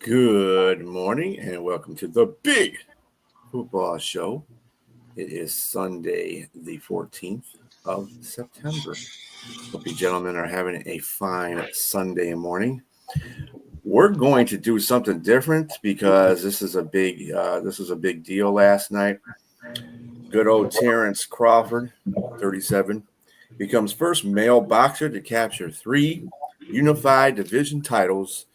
Good morning and welcome to the Big Football Show. It is Sunday, the 14th of September. Hope you gentlemen are having a fine Sunday morning. We're going to do something different because this is a big deal last night. Good old Terrence Crawford, 37, becomes first male boxer to capture 3 unified division titles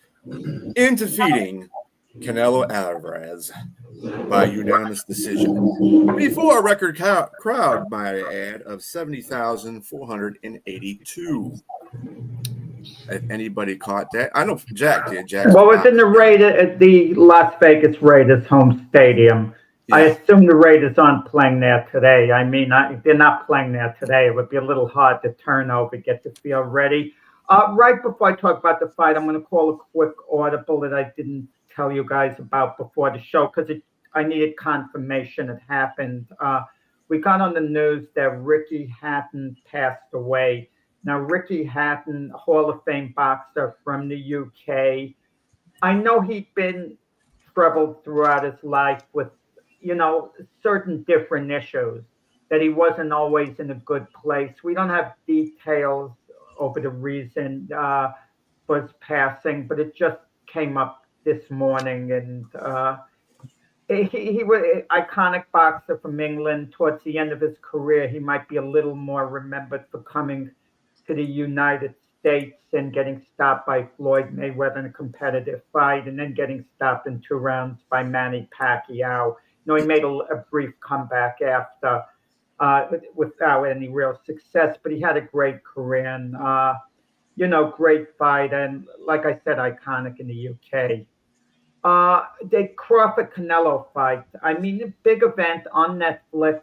in defeating Canelo Alvarez by unanimous decision before a record crowd, might I add, of 70,482. If anybody caught that, I know Jack did. Well, it's in the the Las Vegas Raiders home stadium. Yeah. I assume the Raiders aren't playing there today. I mean, they're not playing there today. It would be a little hard to turn over, get the field ready. Right before I talk about the fight, I'm going to call a quick audible that I didn't tell you guys about before the show because I needed confirmation it happened. We got on the news that Ricky Hatton passed away. Now, Ricky Hatton, Hall of Fame boxer from the UK. I know he'd been troubled throughout his life with, certain different issues, that he wasn't always in a good place. We don't have details over the reason for his passing, but it just came up this morning. And he was an iconic boxer from England. Towards the end of his career, he might be a little more remembered for coming to the United States and getting stopped by Floyd Mayweather in a competitive fight and then getting stopped in 2 rounds by Manny Pacquiao. He made a brief comeback after without any real success, but he had a great career and, great fight. And like I said, iconic in the UK. The Crawford-Canelo fight, I mean, a big event on Netflix.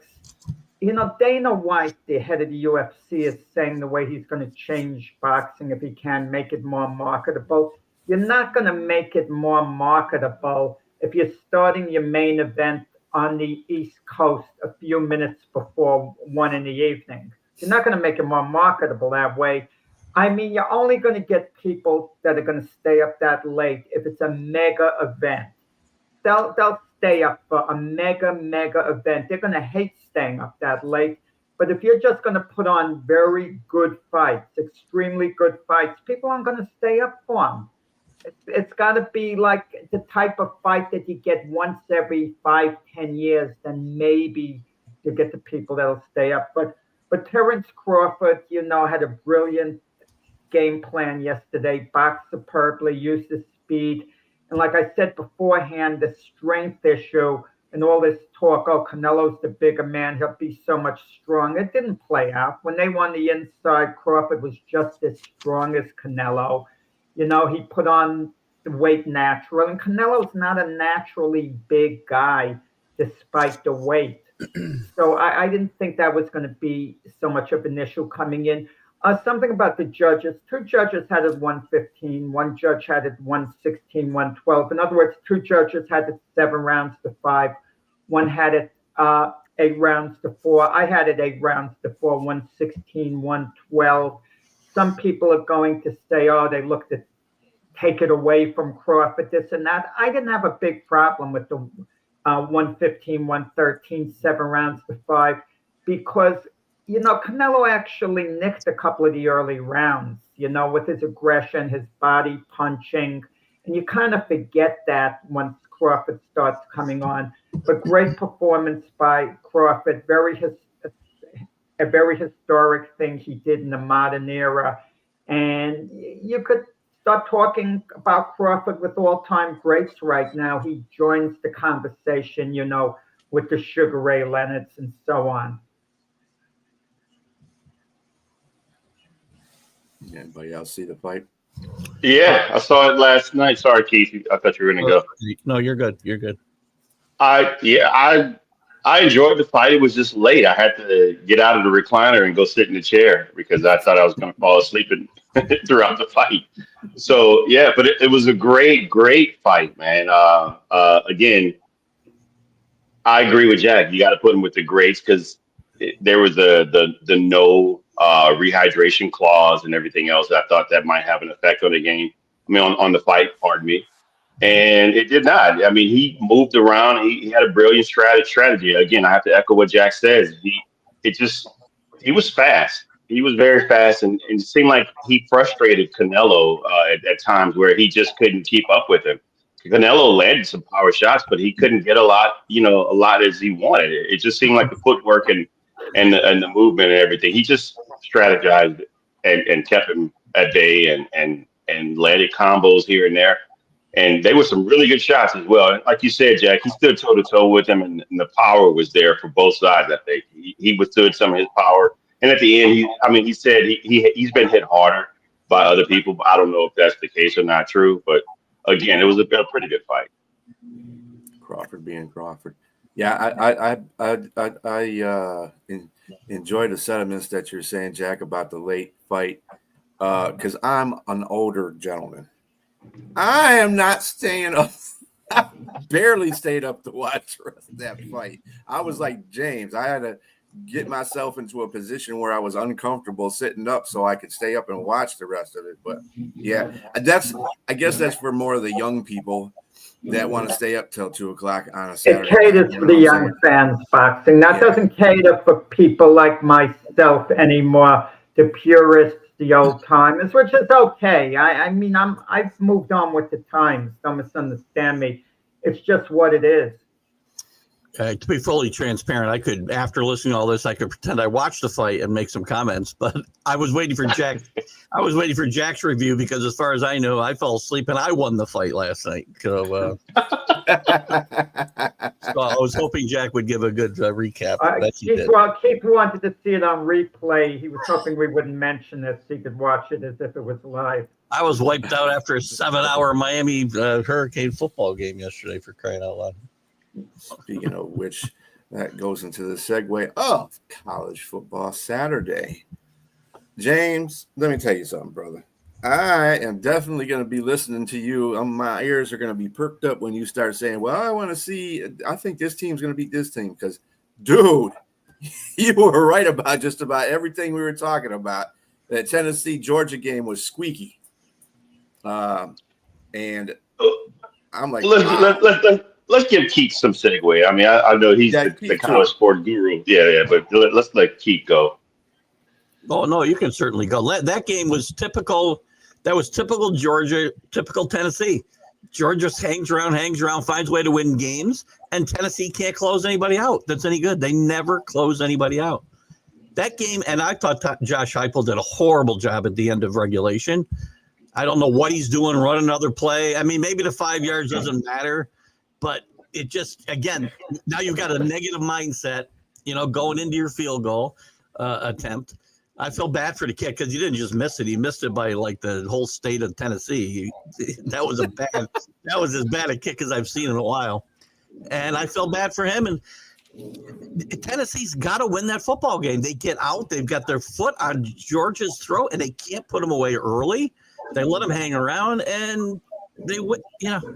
Dana White, the head of the UFC, is saying the way he's going to change boxing if he can, make it more marketable. You're not going to make it more marketable if you're starting your main event on the East Coast a few minutes before 1 in the evening. You're not going to make it more marketable that way. I mean, you're only going to get people that are going to stay up that late if it's a mega event. They'll stay up for a mega event. They're going to hate staying up that late. But if you're just going to put on very good fights, extremely good fights, people aren't going to stay up for them. It's got to be like the type of fight that you get once every 5-10 years, then maybe you get the people that'll stay up. But Terrence Crawford, had a brilliant game plan yesterday, boxed superbly, used his speed. And like I said beforehand, the strength issue and all this talk, Canelo's the bigger man, he'll be so much stronger. It didn't play out. When they won the inside, Crawford was just as strong as Canelo. He put on the weight natural, and Canelo's not a naturally big guy despite the weight. So I didn't think that was going to be so much of an issue coming in. Something about the judges. 2 judges had it 115. 1 judge had it 116, 112. In other words, 2 judges had it 7 rounds to 5. 1 had it 8 rounds to 4. I had it 8 rounds to 4, 116, 112. Some people are going to say, they looked at take it away from Crawford, this and that. I didn't have a big problem with the 115, 113, 7 rounds to 5 because Canelo actually nicked a couple of the early rounds, with his aggression, his body punching. And you kind of forget that once Crawford starts coming on. But great performance by Crawford, a very historic thing he did in the modern era. And you could start talking about Crawford with all-time greats right now. He joins the conversation, with the Sugar Ray Leonards and so on. Anybody else see the fight? Yeah, I saw it last night. Sorry, Keith. I thought you were going to go. No, you're good. You're good. I enjoyed the fight. It was just late. I had to get out of the recliner and go sit in the chair because I thought I was going to fall asleep throughout the fight. So, yeah, but it was a great fight, man. Again, I agree with Jack. You got to put him with the greats because there was the no rehydration clause and everything else. I thought that might have an effect on the game. I mean, on the fight, pardon me. And it did not. I mean, he moved around. He had a brilliant strategy. Again, I have to echo what Jack says. He was fast. He was very fast, and it seemed like he frustrated Canelo at times where he just couldn't keep up with him. Canelo led some power shots, but he couldn't get a lot as he wanted. It just seemed like the footwork and the movement and everything. He just strategized and kept him at bay and landed combos here and there. And they were some really good shots as well. And like you said, Jack, he stood toe to toe with him, and the power was there for both sides. I think he withstood some of his power. And at the end, he said he's been hit harder by other people. But I don't know if that's the case or not true. But again, it was a pretty good fight. Crawford being Crawford. Yeah, I enjoy the sentiments that you're saying, Jack, about the late fight, because I'm an older gentleman. I am not staying up. I barely stayed up to watch the rest of that fight. I was like James. I had to get myself into a position where I was uncomfortable sitting up so I could stay up and watch the rest of it. But yeah, I guess that's for more of the young people that want to stay up till 2:00 on a Saturday. It caters for the young fans, boxing. That doesn't cater for people like myself anymore, the purists, the old timers, which is okay. I mean, I've moved on with the times. Don't misunderstand me. It's just what it is. To be fully transparent, I could, after listening to all this, I could pretend I watched the fight and make some comments. But I was waiting for Jack. I was waiting for Jack's review because, as far as I know, I fell asleep and I won the fight last night. So, so I was hoping Jack would give a good recap. Keith wanted to see it on replay. He was hoping we wouldn't mention it so he could watch it as if it was live. I was wiped out after a 7-hour Miami Hurricane football game yesterday, for crying out loud. Speaking of which, that goes into the segue of college football Saturday. James, let me tell you something, brother. I am definitely going to be listening to you. My ears are going to be perked up when you start saying, well, I think this team's going to beat this team. Because, dude, you were right about just about everything we were talking about. That Tennessee-Georgia game was squeaky. And I'm like, let's give Keith some segue. I mean, I know he's the college sport guru. Yeah, but let's let Keith go. Oh, no, you can certainly go. That game was typical. That was typical Georgia, typical Tennessee. Georgia hangs around, finds a way to win games, and Tennessee can't close anybody out that's any good. They never close anybody out. That game, and I thought Josh Heupel did a horrible job at the end of regulation. I don't know what he's doing, run another play. I mean, maybe the 5 yards doesn't matter. But it just, again, now you've got a negative mindset, going into your field goal attempt. I feel bad for the kid because he didn't just miss it. He missed it by like the whole state of Tennessee. That was as bad a kick as I've seen in a while. And I feel bad for him. And Tennessee's got to win that football game. They get out. They've got their foot on Georgia's throat, and they can't put them away early. They let them hang around, and they win.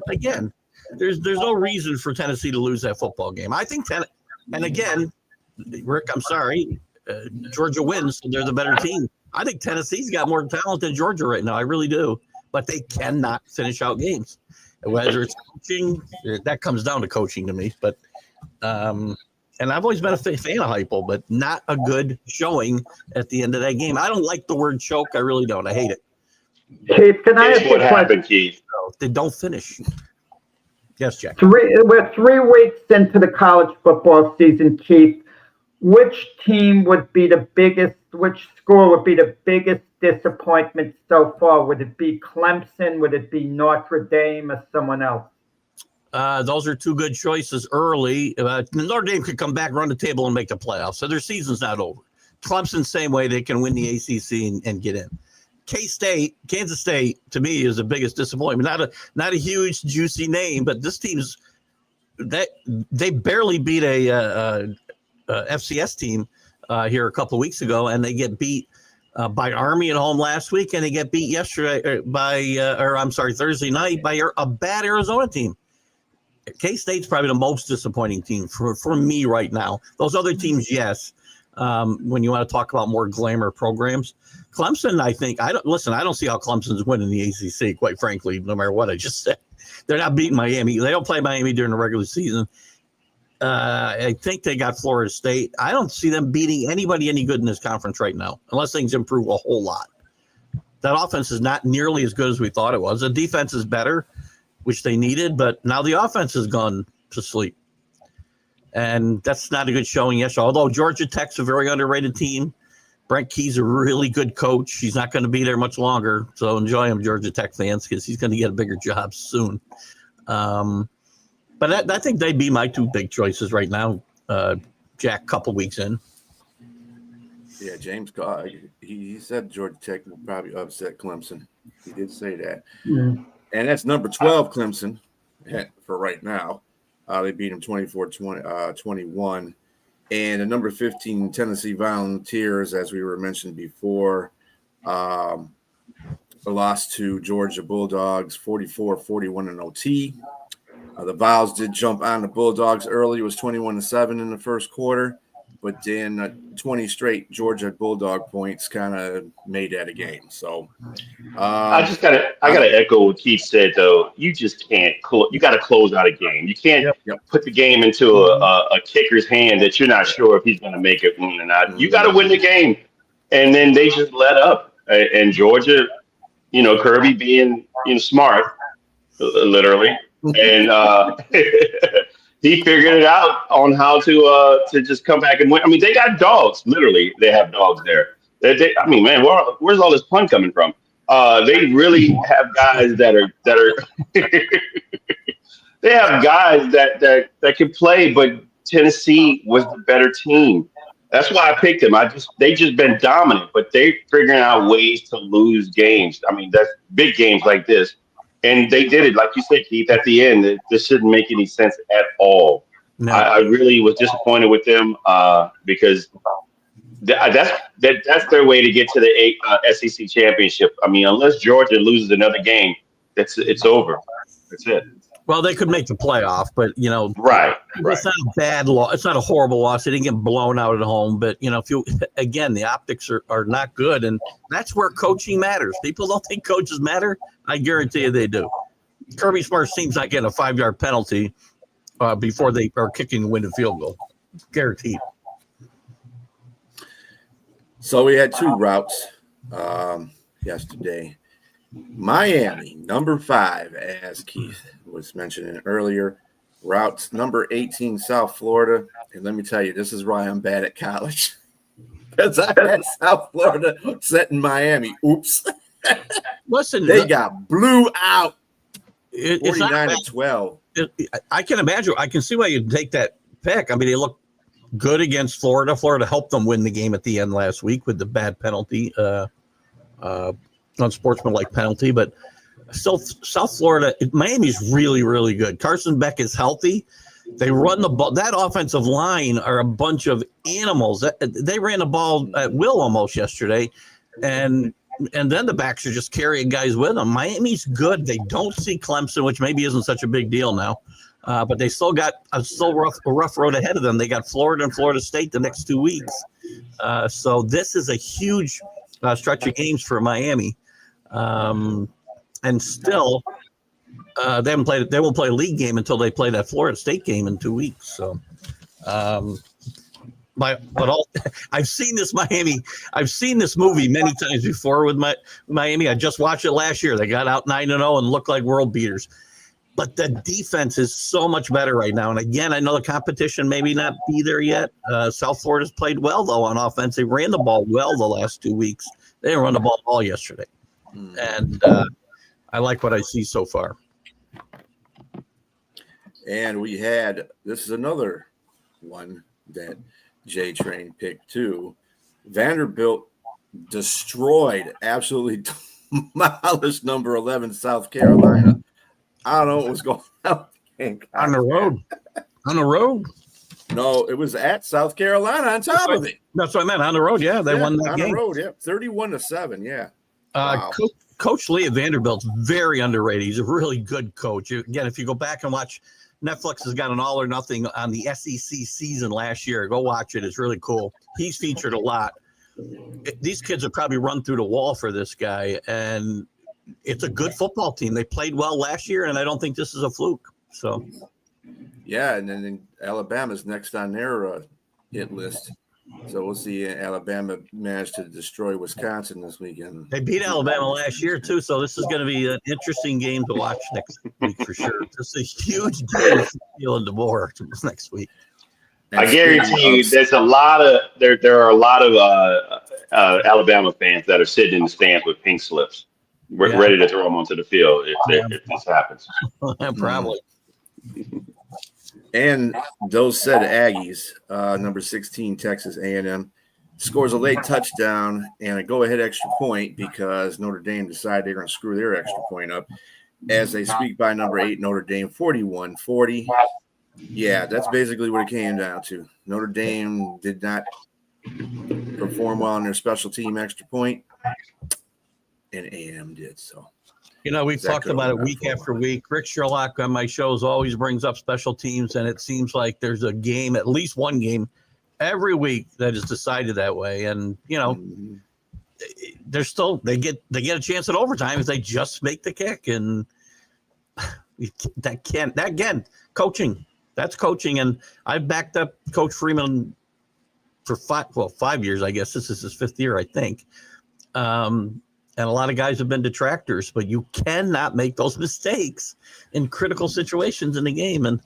Again. There's no reason for Tennessee to lose that football game. I think and again, Rick, I'm sorry, Georgia wins, so they're the better team. I think Tennessee's got more talent than Georgia right now. I really do, but they cannot finish out games. Whether it's coaching, that comes down to coaching to me. But and I've always been a fan of Heupel, but not a good showing at the end of that game. I don't like the word choke. I really don't. I hate it. Keith, can I ask what happened, Keith? They don't finish. Yes, Jack. We're 3 weeks into the college football season, Keith. Which team would be the biggest, which school would be the biggest disappointment so far? Would it be Clemson? Would it be Notre Dame or someone else? Those are 2 good choices early. Notre Dame could come back, run the table, and make the playoffs. So their season's not over. Clemson, same way, they can win the ACC and get in. K-State, Kansas State, to me, is the biggest disappointment. Not a huge, juicy name, but this team's they barely beat a FCS team here a couple of weeks ago, and they get beat by Army at home last week, and they get beat yesterday Thursday night by a bad Arizona team. K-State's probably the most disappointing team for me right now. Those other teams, yes. When you want to talk about more glamour programs, Clemson, I think I don't see how Clemson's winning the ACC, quite frankly, no matter what I just said. They're not beating Miami. They don't play Miami during the regular season. I think they got Florida State. I don't see them beating anybody any good in this conference right now, unless things improve a whole lot. That offense is not nearly as good as we thought it was. The defense is better, which they needed, but now the offense has gone to sleep. And that's not a good showing yesterday. Although Georgia Tech's a very underrated team. Brent Key's a really good coach. He's not going to be there much longer. So enjoy him, Georgia Tech fans, because he's going to get a bigger job soon. But I think they'd be my two big choices right now, Jack, couple weeks in. Yeah, James, he said Georgia Tech will probably upset Clemson. He did say that. Mm. And that's number 12 Clemson for right now. They beat them 24-21. And the number 15 Tennessee Volunteers, as we were mentioned before, lost to Georgia Bulldogs 44-41 in OT. The Vols did jump on the Bulldogs early. It was 21-7 in the first quarter, but then 20 straight Georgia Bulldog points kind of made that a game. So I gotta echo what Keith said though. You just can't. You got to close out a game. You can't put the game into a kicker's hand that you're not sure if he's going to make it win or not. You got to win the game, and then they just let up. And Georgia, Kirby being smart, literally. And he figured it out on how to just come back and win. I mean, they got dogs. Literally, they have dogs there. Man, where's all this pun coming from? They really have guys that are. They have guys that can play, but Tennessee was the better team. That's why I picked them. They just been dominant, but they're figuring out ways to lose games. I mean, that's big games like this. And they did it, like you said, Keith, at the end. This shouldn't make any sense at all. No. I really was disappointed with them because that's their way to get to the SEC championship. I mean, unless Georgia loses another game, it's over. That's it. Well, they could make the playoff, but right. It's not a bad loss. It's not a horrible loss. They didn't get blown out at home, but the optics are not good, and that's where coaching matters. People don't think coaches matter. I guarantee you they do. Kirby Smart's team's not getting a 5-yard penalty before they are kicking the winning field goal. Guaranteed. So we had two routes yesterday. Miami, number 5, as Keith was mentioning earlier. Route number 18, South Florida. And let me tell you, this is why I'm bad at college. Because I had South Florida setting Miami. Oops. Listen, they got blew out 49-12. I can imagine. I can see why you'd take that pick. I mean, they look good against Florida. Florida helped them win the game at the end last week with the bad penalty. Unsportsmanlike penalty, but still South Florida, Miami's really, really good. Carson Beck is healthy. They run the ball. That offensive line are a bunch of animals. They ran the ball at will almost yesterday, and then the backs are just carrying guys with them. Miami's good. They don't see Clemson, which maybe isn't such a big deal now, but they still got a rough road ahead of them. They got Florida and Florida State the next 2 weeks, so this is a huge stretch of games for Miami. And still, they haven't played. They won't play a league game until they play that Florida State game in 2 weeks. So, I've seen this Miami. I've seen this movie many times before with Miami. I just watched it last year. They got out 9-0 and looked like world beaters. But the defense is so much better right now. And again, I know the competition maybe not be there yet. South Florida's played well though on offense. They ran the ball well the last 2 weeks. They didn't run the ball all yesterday. And I like what I see so far. And this is another one that J Train picked too. Vanderbilt absolutely demolished number 11 South Carolina. I don't know what was going on. On the road. No, it was at South Carolina on top of it. That's what I meant. On the road, yeah. They won that game. On the road, yeah. 31-7, yeah. Wow. Coach Lee at Vanderbilt's very underrated. He's a really good coach. Again, if you go back and watch, Netflix has got an All or Nothing on the SEC season last year. Go watch it. It's really cool. He's featured a lot. These kids have probably run through the wall for this guy. And it's a good football team. They played well last year, and I don't think this is a fluke. So, yeah, and then Alabama's next on their hit list. So we'll see. Alabama managed to destroy Wisconsin this weekend. They beat Alabama last year too, so this is going to be an interesting game to watch next week for sure. This is a huge game for Steele and DeBoer next week. And I guarantee you, there are a lot of Alabama fans that are sitting in the stands with pink slips, ready to throw them onto the field if this happens. Probably. And those said Aggies, number 16 Texas A&M, scores a late touchdown and a go-ahead extra point because Notre Dame decided they're going to screw their extra point up as they squeak by number 8 Notre Dame 41-40. Yeah, that's basically what it came down to. Notre Dame did not perform well on their special team extra point, and A&M did so. You know, we've talked about it week after week. Rick Sherlock on my shows always brings up special teams, and it seems like there's a game, at least one game, every week that is decided that way. And you know, they get a chance at overtime if they just make the kick, and that again, coaching. That's coaching, and I've backed up Coach Freeman for 5 years. I guess this is his 5th year, I think. And a lot of guys have been detractors, but you cannot make those mistakes in critical situations in the game. And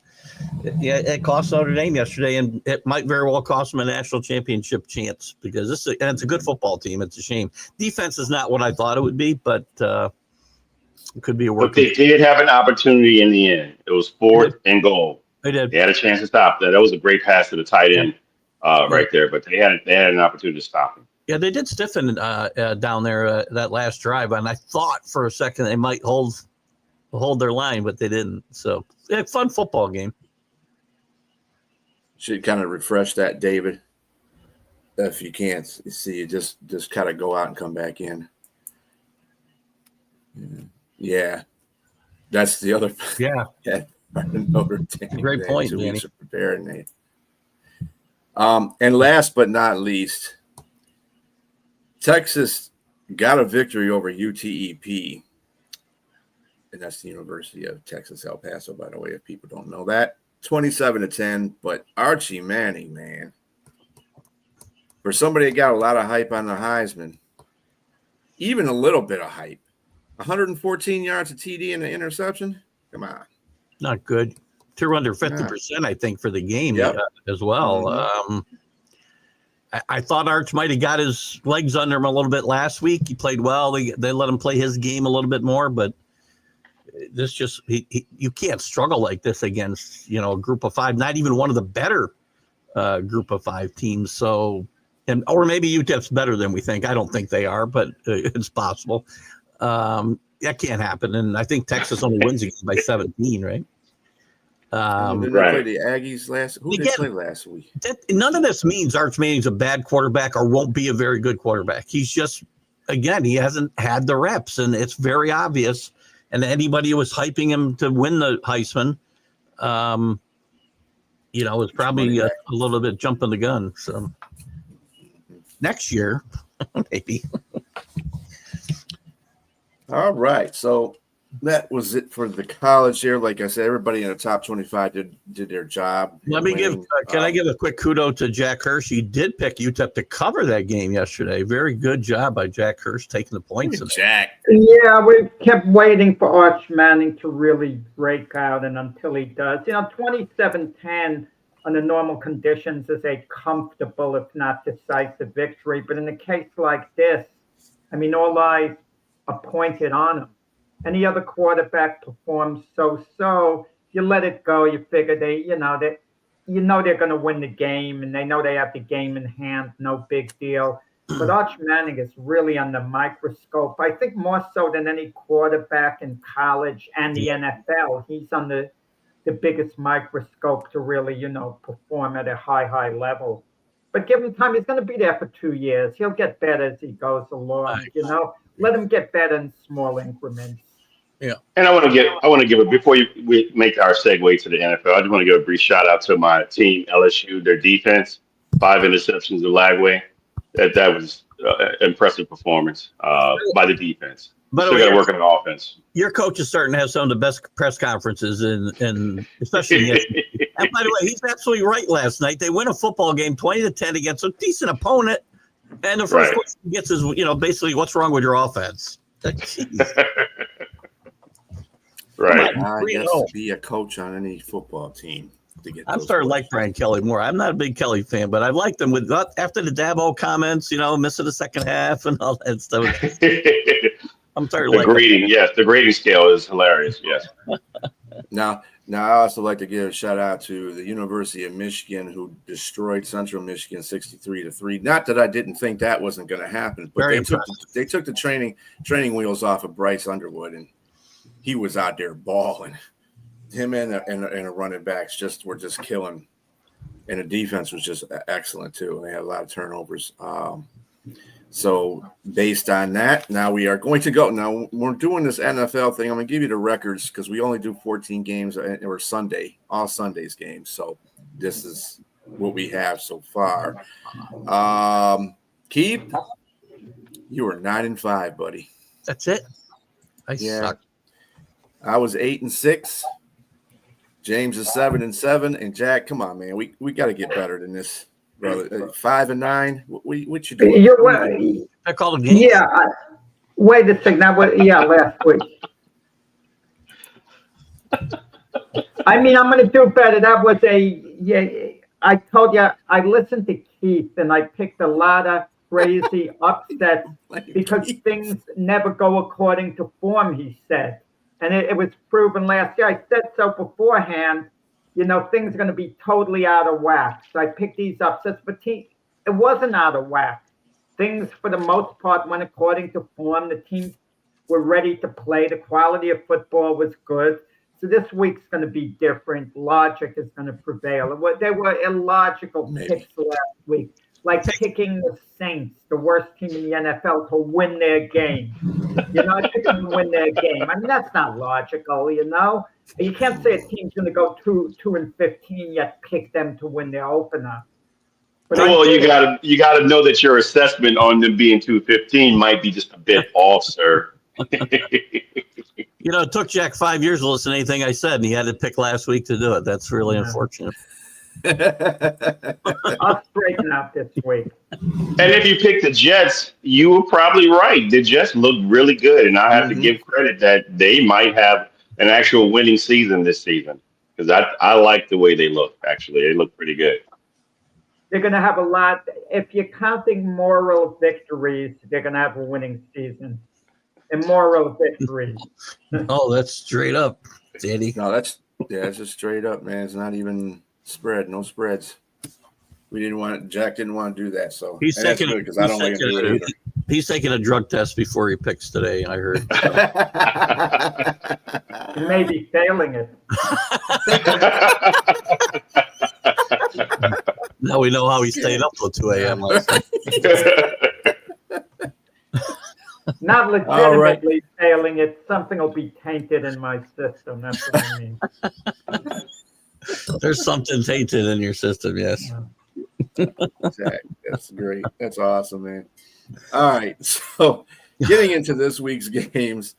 it cost Notre Dame yesterday, and it might very well cost them a national championship chance because and it's a good football team. It's a shame. Defense is not what I thought it would be, but it could be a work. But they did have an opportunity in the end. It was 4th and goal. They did. They had a chance to stop that. That was a great pass to the tight end right there, but they had an opportunity to stop him. Yeah, they did stiffen down there that last drive, and I thought for a second they might hold their line, but they didn't. So, yeah, fun football game. Should kind of refresh that, David. If you can't see, you just kind of go out and come back in. Yeah, that's the other. Yeah. Notre Dame. Great point, 2 Danny. weeks of preparing, Nate. And last but not least, Texas got a victory over UTEP, and that's the University of Texas El Paso, by the way, if people don't know that. 27-10, but Archie Manning, man, for somebody that got a lot of hype on the Heisman, even a little bit of hype, 114 yards of TD and an interception. Come on, not good. They're under 50%, I think, for the game as well. Mm-hmm. I thought Arch might have got his legs under him a little bit last week. He played well. They let him play his game a little bit more, but this just you can't struggle like this against a group of 5, not even one of the better group of 5 teams. So, or maybe UTEP's better than we think. I don't think they are, but it's possible. That can't happen. And I think Texas only wins again by 17, right? Did they play the Aggies last? Who did they play last week? None of this means Arch Manning's a bad quarterback or won't be a very good quarterback. He's just, again, he hasn't had the reps, and it's very obvious. And anybody who was hyping him to win the Heisman, was probably a little bit jumping the gun. So next year, maybe. All right, so that was it for the college here. Like I said, everybody in the top 25 did their job. Let me can I give a quick kudo to Jack Hirsch? He did pick UTEP to cover that game yesterday. Very good job by Jack Hirsch taking the points. Jack. Yeah, we kept waiting for Arch Manning to really break out, and until he does, 27-10 under normal conditions is a comfortable, if not decisive victory. But in a case like this, all eyes are pointed on him. Any other quarterback performs so. You let it go. You figure they're going to win the game, and they know they have the game in hand. No big deal. But Arch Manning is really under microscope. I think more so than any quarterback in college and the NFL. He's under the biggest microscope to really, perform at a high level. But give him time. He's going to be there for 2 years. He'll get better as he goes along. Let him get better in small increments. Yeah. And I want to give it before we make our segue to the NFL. I just want to give a brief shout out to my team, LSU, their defense, 5 interceptions the Lagway. That was impressive performance by the defense. By the Still way, got to work on the offense. your coach is starting to have some of the best press conferences, in especially. And by the way, he's absolutely right. Last night they win a football game 20-10 against a decent opponent, and the first question he gets is, basically, what's wrong with your offense? Right. I guess to be a coach on any football team. I'm starting to like Brian Kelly more. I'm not a big Kelly fan, but I've liked him with after the Dabo comments, missing the second half and all that stuff. I'm starting to like grading. Yes, the grading scale is hilarious. Yes. Now I also like to give a shout out to the University of Michigan, who destroyed Central Michigan 63-3. Not that I didn't think that wasn't going to happen, but they took the training wheels off of Bryce Underwood, and he was out there balling. Him and a running backs were just killing, and the defense was just excellent too. They had a lot of turnovers. So based on that, now we are going to go. Now we're doing this NFL thing. I'm going to give you the records because we only do 14 games or all Sundays games. So this is what we have so far. Keith, you were 9-5, buddy. That's it. I suck. I was 8-6. James is 7-7, and Jack, come on, man, we got to get better than this, brother. 5-9. What you doing? You're right. I called a game. Yeah. Wait a second. Last week. I mean, I'm going to do better. That was I told you, I listened to Keith, and I picked a lot of crazy upsets because things never go according to form, he said. And it was proven last year. I said so beforehand, things are going to be totally out of whack. So I picked these upsets, but it wasn't out of whack. Things, for the most part, went according to form. The teams were ready to play. The quality of football was good. So this week's going to be different. Logic is going to prevail. They were illogical picks last week, like picking the Saints, the worst team in the NFL, to win their game. I picked them to win their game. I mean, that's not logical, You can't say a team's going to go 2-15 yet pick them to win their opener. But you gotta know that your assessment on them being 2-15 might be just a bit off, sir. It took Jack 5 years to listen to anything I said, and he had to pick last week to do it. That's really unfortunate. I'll straighten out this week. And if you pick the Jets, you were probably right. The Jets look really good, and I have to give credit that they might have an actual winning season this season because I like the way they look. Actually, they look pretty good. They're going to have a lot. If you're counting moral victories, they're going to have a winning season. And moral victories. Oh, that's straight up, Daddy. No, it's just straight up, man. It's not even spread. No spreads. Jack didn't want to do that, so he's taking it because I don't like to do it either. He's taking a drug test before he picks today. I heard. He may be failing it. Now we know how he stayed up till 2 a.m. last night. Not legitimately failing it. Something will be tainted in my system. That's what I mean. There's something tainted in your system, yes. Jack, that's great. That's awesome, man. All right, so getting into this week's games,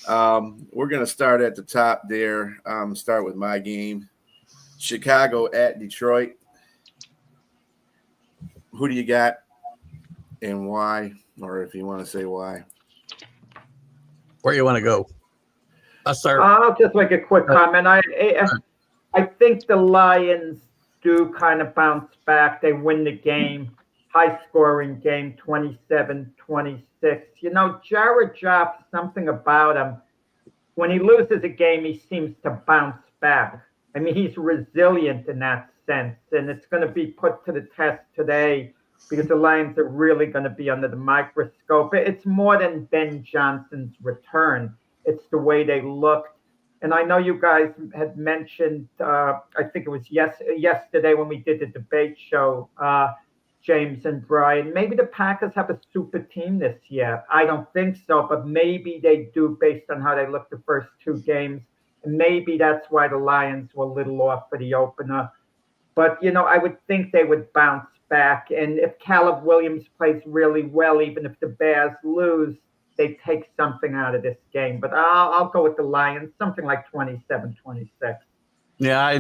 we're going to start at the top there. Start with my game. Chicago at Detroit. Who do you got and why? Or if you want to say why. Where you want to go? I'll just make a quick comment. I think the Lions do kind of bounce back. They win the game. High-scoring game, 27-26. Jared Goff, something about him. When he loses a game, he seems to bounce back. I mean, he's resilient in that sense, and it's going to be put to the test today because the Lions are really going to be under the microscope. It's more than Ben Johnson's return. It's the way they looked. And I know you guys had mentioned, I think it was yesterday when we did the debate show, James and Brian, maybe the Packers have a super team this year. I don't think so, but maybe they do based on how they looked the first two games. And maybe that's why the Lions were a little off for the opener. But, I would think they would bounce back. And if Caleb Williams plays really well, even if the Bears lose, they take something out of this game. But I'll go with the Lions, something like 27-26. Yeah, I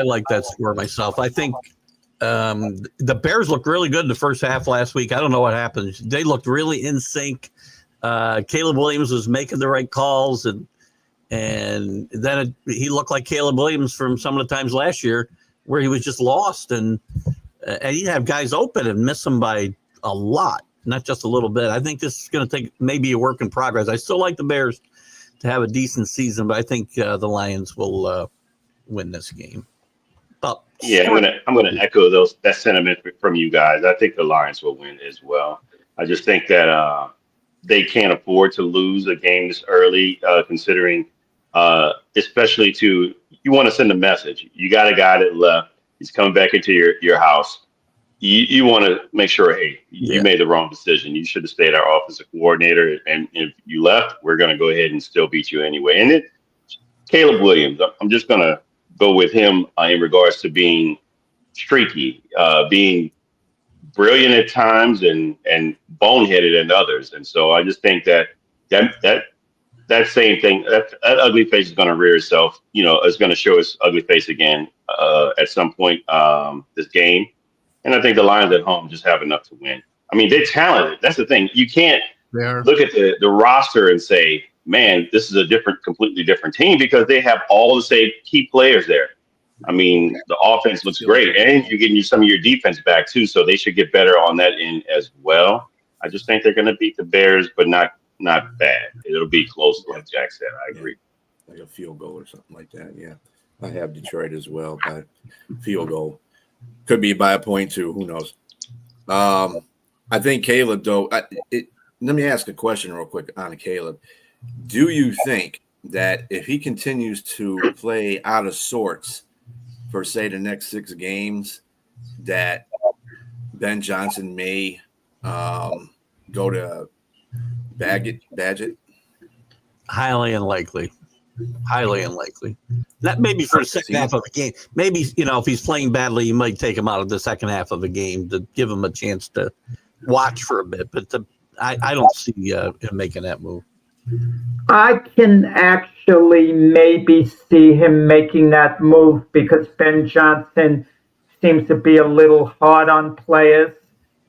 like that score myself. I think the Bears looked really good in the first half last week. I don't know what happened. They looked really in sync. Caleb Williams was making the right calls, and then he looked like Caleb Williams from some of the times last year where he was just lost, and he'd have guys open and miss them by a lot, not just a little bit. I think this is going to take maybe a work in progress. I still like the Bears to have a decent season, but I think the Lions will win this game. But Yeah, I'm gonna echo that sentiment from you guys. I think the Lions will win as well. I just think that they can't afford to lose a game this early, considering especially you want to send a message. You got a guy that left. He's coming back into your house. You want to make sure, hey, you made the wrong decision. You should have stayed our offensive coordinator. And if you left, we're going to go ahead and still beat you anyway. And then Caleb Williams, I'm just going to go with him in regards to being streaky, being brilliant at times and boneheaded at others. And so I just think that same thing, that ugly face is going to rear itself, it's going to show its ugly face again at some point this game. And I think the Lions at home just have enough to win. I mean, they're talented. That's the thing. You can't look at the roster and say, man, this is a completely different team, because they have all the same key players there. I mean, the offense looks great, and you're getting some of your defense back too, so they should get better on that end as well. I just think they're going to beat the Bears, but not bad. It'll be close, like Jack said. I agree. Like a field goal or something like that. Yeah, I have Detroit as well, by field goal. Could be by a point too. Who knows? I think Caleb, though. Let me ask a question real quick on Caleb. Do you think that if he continues to play out of sorts for, say, the next 6 games, that Ben Johnson may go to Badgett? Highly unlikely. Not maybe for the second half of the game. Maybe, if he's playing badly, you might take him out of the second half of the game to give him a chance to watch for a bit. But I don't see him making that move. I can actually maybe see him making that move, because Ben Johnson seems to be a little hard on players.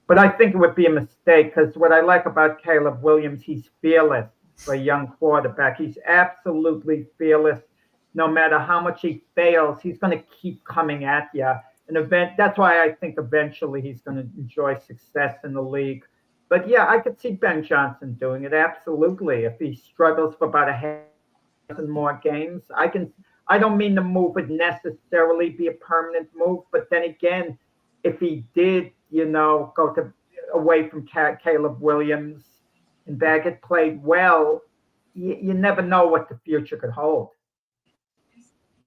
But I think it would be a mistake, because what I like about Caleb Williams, he's fearless for a young quarterback. He's absolutely fearless. No matter how much he fails, he's going to keep coming at you. That's why I think eventually he's going to enjoy success in the league. But yeah, I could see Ben Johnson doing it, absolutely. If he struggles for about a half and more games, I don't mean the move would necessarily be a permanent move, but then again, if he did, go away from Caleb Williams and Baggett played well, you never know what the future could hold.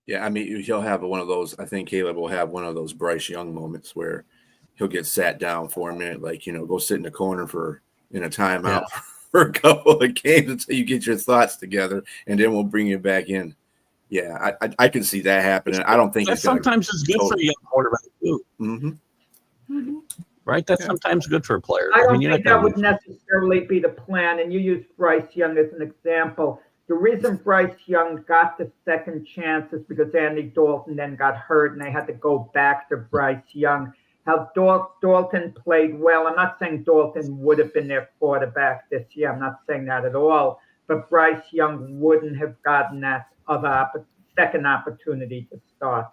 Yeah, I mean, he'll have one of those. I think Caleb will have one of those Bryce Young moments where he'll get sat down for a minute, like, go sit in the corner in a timeout for a couple of games until you get your thoughts together, and then we'll bring you back in. Yeah, I can see that happening. I don't think sometimes it's good for a young quarterback too. Mm-hmm. Mm-hmm. Right? That's sometimes good for a player. I don't think that would necessarily be the plan. And you use Bryce Young as an example. The reason Bryce Young got the second chance is because Andy Dalton then got hurt, and they had to go back to Bryce Young. How Dalton played well. I'm not saying Dalton would have been their quarterback this year. I'm not saying that at all. But Bryce Young wouldn't have gotten that second opportunity to start.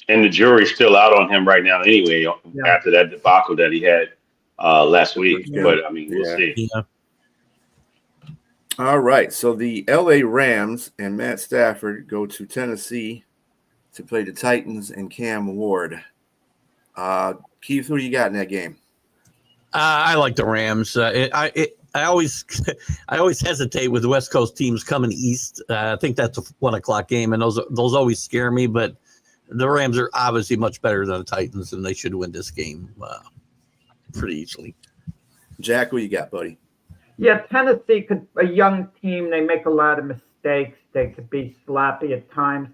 And the jury's still out on him right now anyway, after that debacle that he had last week. Yeah. But, I mean, we'll see. Yeah. All right. So the L.A. Rams and Matt Stafford go to Tennessee to play the Titans and Cam Ward. Keith, who do you got in that game? I like the Rams. I always hesitate with the West Coast teams coming east. I think that's a 1:00 game, and those always scare me. But the Rams are obviously much better than the Titans, and they should win this game pretty easily. Jack, who you got, buddy? Yeah, Tennessee a young team. They make a lot of mistakes. They could be sloppy at times.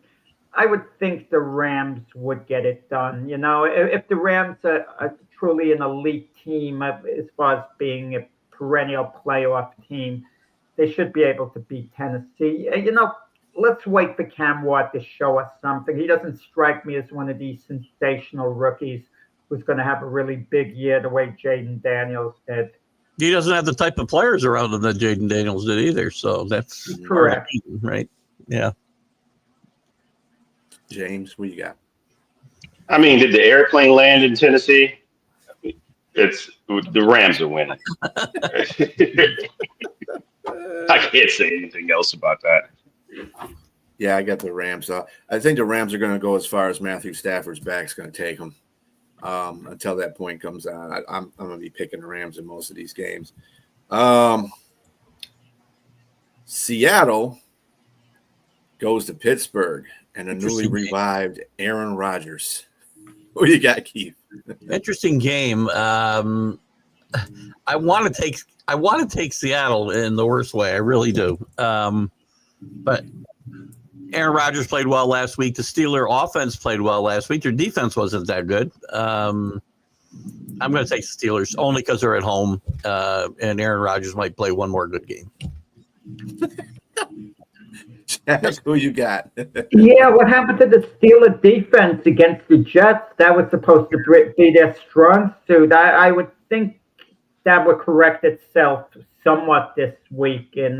I would think the Rams would get it done. If the Rams are truly an elite team as far as being a perennial playoff team. They should be able to beat Tennessee. Let's wait for Cam Ward to show us something. He doesn't strike me as one of these sensational rookies who's going to have a really big year the way Jaden Daniels did. He doesn't have the type of players around him that Jaden Daniels did either. So that's correct, right? Yeah. James, what you got? I mean, did the airplane land in Tennessee? It's the Rams are winning. I can't say anything else about that. Yeah, I got the Rams. I think the Rams are going to go as far as Matthew Stafford's back's going to take them. Until that point comes on, I'm going to be picking the Rams in most of these games. Seattle goes to Pittsburgh and a newly revived Aaron Rodgers. What do you got, Keith? Interesting game. I want to take Seattle in the worst way. I really do. But Aaron Rodgers played well last week. The Steeler offense played well last week. Their defense wasn't that good. I'm going to take the Steelers only because they're at home, and Aaron Rodgers might play one more good game. Jack, who you got? Yeah, what happened to the Steeler defense against the Jets? That was supposed to be their strong suit. I would think that would correct itself somewhat this week, and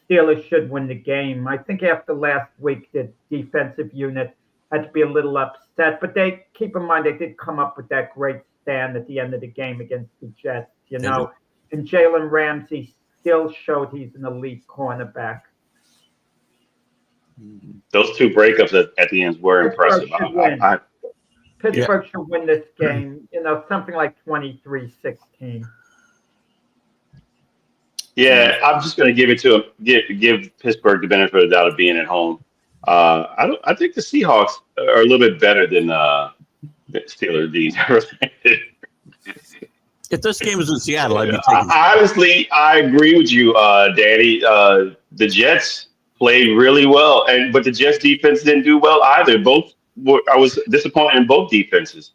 Steelers should win the game. I think after last week, the defensive unit had to be a little upset, but they keep in mind they did come up with that great stand at the end of the game against the Jets, and Jalen Ramsey still showed he's an elite cornerback. Those two breakups at the end were impressive. Pittsburgh should win this game, something like 23-16. Yeah, I'm just going to give it to give Pittsburgh the benefit of the doubt of being at home. I think the Seahawks are a little bit better than the Steelers. If this game was in Seattle, I'd be taking. Honestly, I agree with you, Danny. The Jets played really well, but the Jets defense didn't do well either. I was disappointed in both defenses,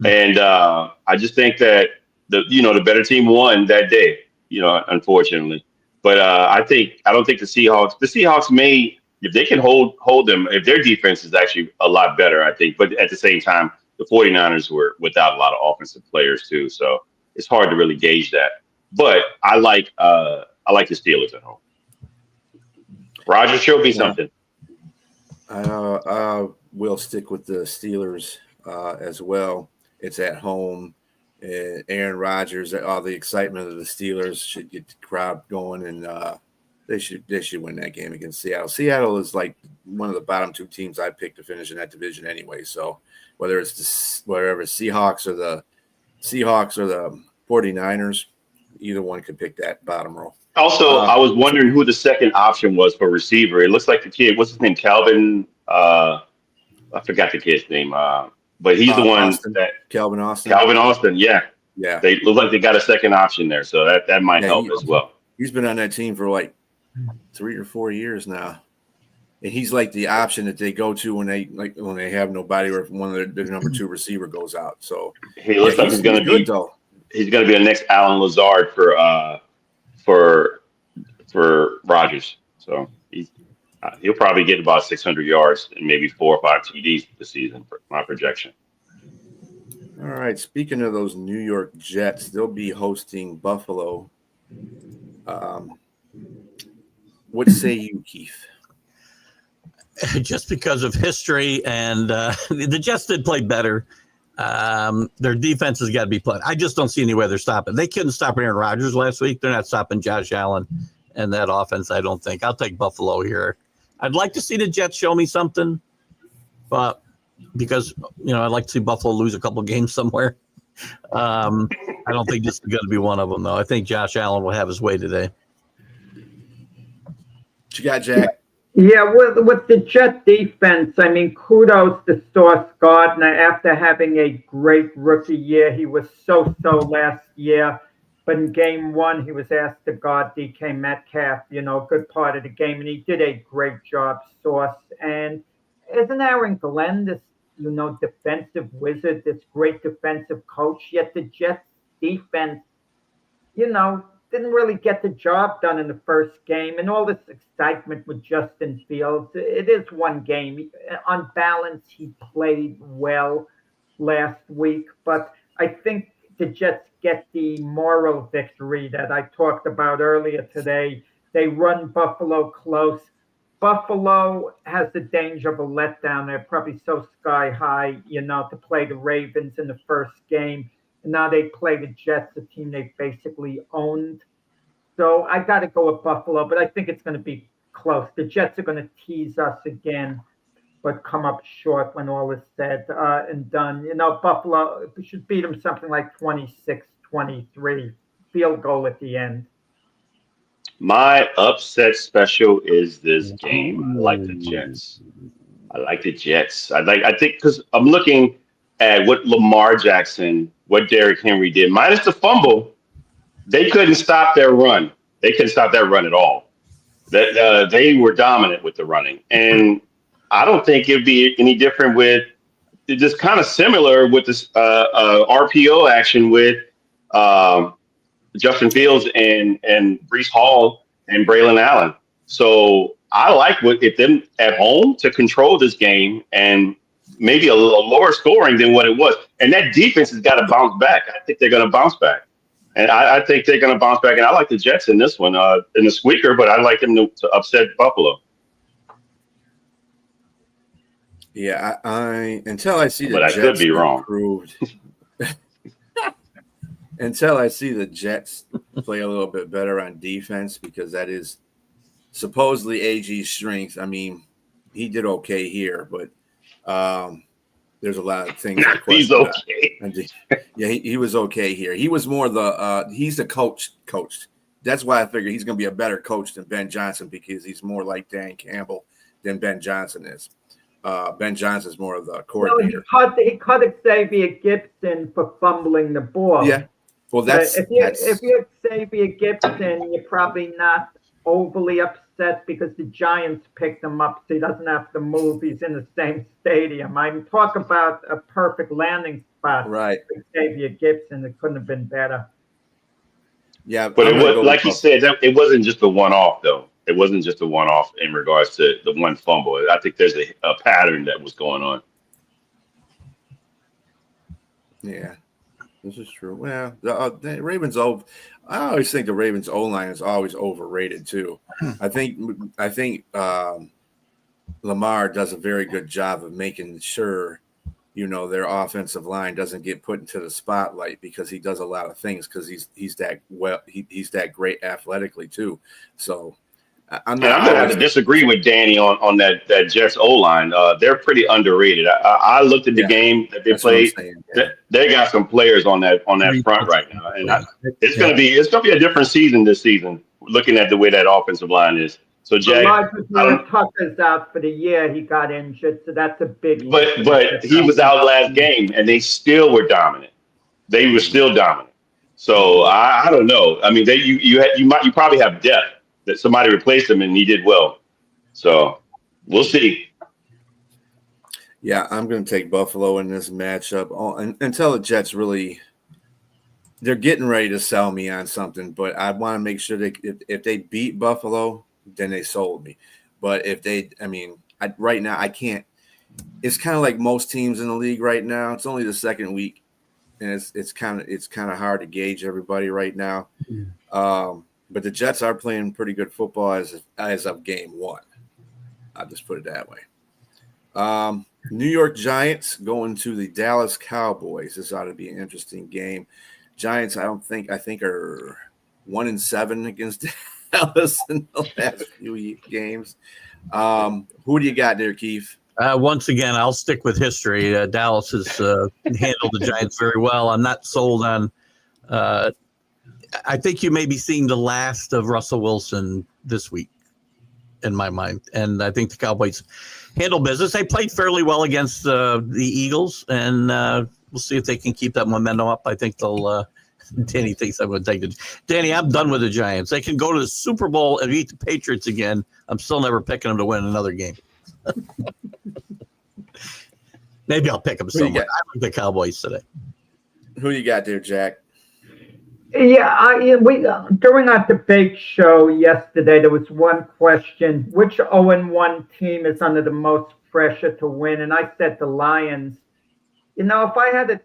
and I just think that the better team won that day. Unfortunately, but I don't think the Seahawks may, if they can hold them, if their defense is actually a lot better, I think. But at the same time, the 49ers were without a lot of offensive players too, so it's hard to really gauge that. But I like the Steelers at home. Roger, show me something. We'll stick with the Steelers as well. It's at home. Aaron Rodgers, all the excitement of the Steelers should get the crowd going, and they should win that game against Seattle. Seattle is like one of the bottom two teams I picked to finish in that division anyway. So whether it's Seahawks or the 49ers, either one could pick that bottom row. Also, I was wondering who the second option was for receiver. It looks like the kid, what's his name? Calvin. I forgot the kid's name. But he's the one Calvin Austin. Calvin Austin, yeah. They look like they got a second option there, so that might help as well. He's been on that team for like 3 or 4 years now, and he's like the option that they go to when they have nobody or if one of their number 2 receiver goes out. So he looks like he's going to be though. He's going to be the next Alan Lazard for Rodgers. So he'll probably get about 600 yards and maybe 4 or 5 TDs this season for my projection. All right. Speaking of those New York Jets, they'll be hosting Buffalo. What say you, Keith? Just because of history and the Jets did play better. Their defense has got to be played. I just don't see any way they're stopping. They couldn't stop Aaron Rodgers last week. They're not stopping Josh Allen and that offense, I don't think. I'll take Buffalo here. I'd like to see the Jets show me something, but because, I'd like to see Buffalo lose a couple games somewhere. I don't think this is going to be one of them, though. I think Josh Allen will have his way today. What you got, Jack? Yeah, with the Jet defense, kudos to Sauce Gardner after having a great rookie year. He was so-so last year, but in game 1, he was asked to guard DK Metcalf, good part of the game, and he did a great job, Sauce. And isn't Aaron Glenn this, defensive wizard, this great defensive coach? Yet the Jets defense, didn't really get the job done in the first game, and all this excitement with Justin Fields. It is one game. On balance, he played well last week, but I think the Jets get the moral victory that I talked about earlier today. They run Buffalo close. Buffalo has the danger of a letdown. They're probably so sky high, to play the Ravens in the first game. And now they play the Jets, a team they basically owned. So I got to go with Buffalo, but I think it's going to be close. The Jets are going to tease us again, but come up short when all is said and done. Buffalo should beat them something like 26-23, field goal at the end. My upset special is this game. I like the Jets. I think because I'm looking at what Lamar Jackson, what Derrick Henry did, minus the fumble. They couldn't stop their run. They couldn't stop that run at all. That they were dominant with the running, and I don't think it'd be any different with just kind of similar with this RPO action with Justin Fields and Breece Hall and Braylon Allen. So I like if them at home to control this game and maybe a little lower scoring than what it was. And that defense has got to bounce back. I think they're going to bounce back. And I think they're going to bounce back. And I like the Jets in this one, in the squeaker, but I like them to upset Buffalo. Yeah, until I see the But I Jets could be wrong. Improved, until I see the Jets play a little bit better on defense, because that is supposedly AG's strength. I mean, he did okay here, but there's a lot of things. He's okay. Yeah, he was okay here. He was more he's the coach. That's why I figure he's going to be a better coach than Ben Johnson, because he's more like Dan Campbell than Ben Johnson is. Ben Johnson's more of the coordinator. No, he cut Xavier Gibson for fumbling the ball. Yeah. Well, if you're Xavier Gibson, you're probably not overly upset because the Giants picked him up, so he doesn't have to move. He's in the same stadium. I'm talking about a perfect landing spot. Right. For Xavier Gibson. It couldn't have been better. Yeah, but it was like you said. It wasn't just a one-off, though. It wasn't just a one-off in regards to the one fumble. I think there's a pattern that was going on. Yeah, this is true. Well, the Ravens. I always think the Ravens O-line is always overrated too. I think Lamar does a very good job of making sure, their offensive line doesn't get put into the spotlight, because he does a lot of things, because he's that great athletically too. So. I'm going to have to disagree with Danny on that Jets O-line. They're pretty underrated. I looked at the game that they played. They got some players on that front right now, and it's going to be a different season this season. Looking at the way that offensive line is. So Jack, Tucker's out for the year. He got injured, so that's a big. But he was out last game, and they still were dominant. They were still dominant. So I don't know. I mean, you probably have depth that somebody replaced him and he did well. So we'll see. Yeah, I'm going to take Buffalo in this matchup until the Jets they're getting ready to sell me on something, but I want to make sure if they beat Buffalo, then they sold me. But right now I can't. It's kind of like most teams in the league right now. It's only the second week, and it's kind of hard to gauge everybody right now. Yeah. But the Jets are playing pretty good football as of game one. I'll just put it that way. New York Giants going to the Dallas Cowboys. This ought to be an interesting game. Giants, I think are 1-7 against Dallas in the last few games. Who do you got there, Keith? Once again, I'll stick with history. Dallas has handled the Giants very well. I'm not sold on I think you may be seeing the last of Russell Wilson this week, in my mind. And I think the Cowboys handle business. They played fairly well against the Eagles, and we'll see if they can keep that momentum up. I think they'll Danny thinks I'm going to take it. Danny, I'm done with the Giants. They can go to the Super Bowl and beat the Patriots again. I'm still never picking them to win another game. Maybe I'll pick them somewhere. I like the Cowboys today. Who you got there, Jack? We during our debate show yesterday, there was one question: which 0-1 team is under the most pressure to win? And I said the Lions. If I had a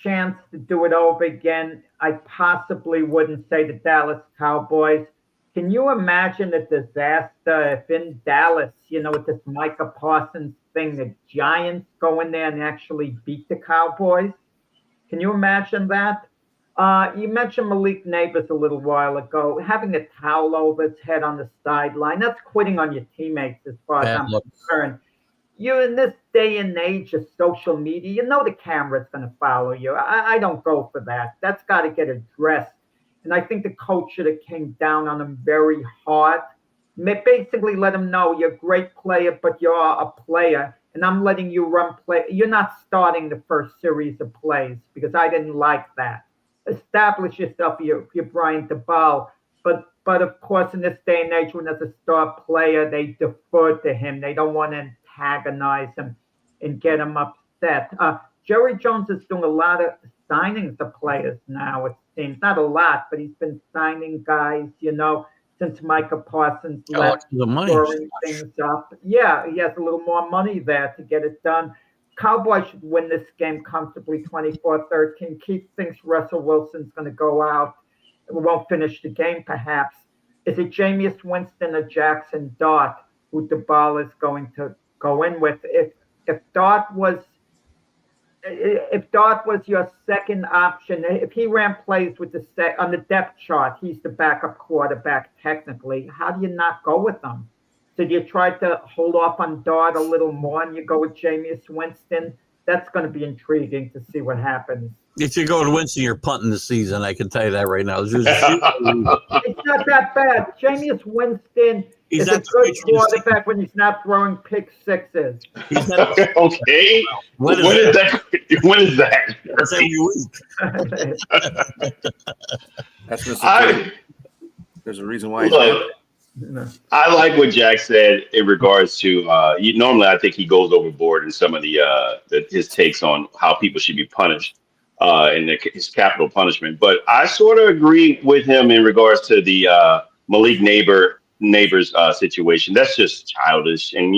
chance to do it over again, I possibly wouldn't say the Dallas Cowboys. Can you imagine a disaster if in Dallas, with this Micah Parsons thing, the Giants go in there and actually beat the Cowboys? Can you imagine that? You mentioned Malik Neighbors a little while ago. Having a towel over his head on the sideline, that's quitting on your teammates as far as I'm concerned. You in this day and age of social media, the camera's going to follow you. I don't go for that. That's got to get addressed. And I think the coach should have came down on him very hard. Basically let him know you're a great player, but you're a player. And I'm letting you run play. You're not starting the first series of plays because I didn't like that. Establish yourself. You're Brian DeBall. But of course, in this day and age, when there's a star player, they defer to him. They don't want to antagonize him and get him upset. Jerry Jones is doing a lot of signings of players now, it seems. Not a lot, but he's been signing guys, since Micah Parsons left, storing things up. Yeah, he has a little more money there to get it done. Cowboys should win this game comfortably 24-13. Keith thinks Russell Wilson's going to go out. We won't finish the game, perhaps. Is it Jameis Winston or Jackson Dart who the ball is going to go in with? If Dart was your second option, if he ran plays with on the depth chart, he's the backup quarterback technically. How do you not go with him? So do you try to hold off on Dart a little more and you go with Jameis Winston? That's going to be intriguing to see what happens. If you go to Winston, you're punting the season. I can tell you that right now. It's not that bad. Jameis Winston is a good quarterback when he's not throwing pick sixes. Okay. When is that? That's every week. That's there's a reason why. I like what Jack said in regards to normally I think he goes overboard in some of his takes on how people should be punished and his capital punishment. But I sort of agree with him in regards to the Malik Neighbors situation. That's just childish, and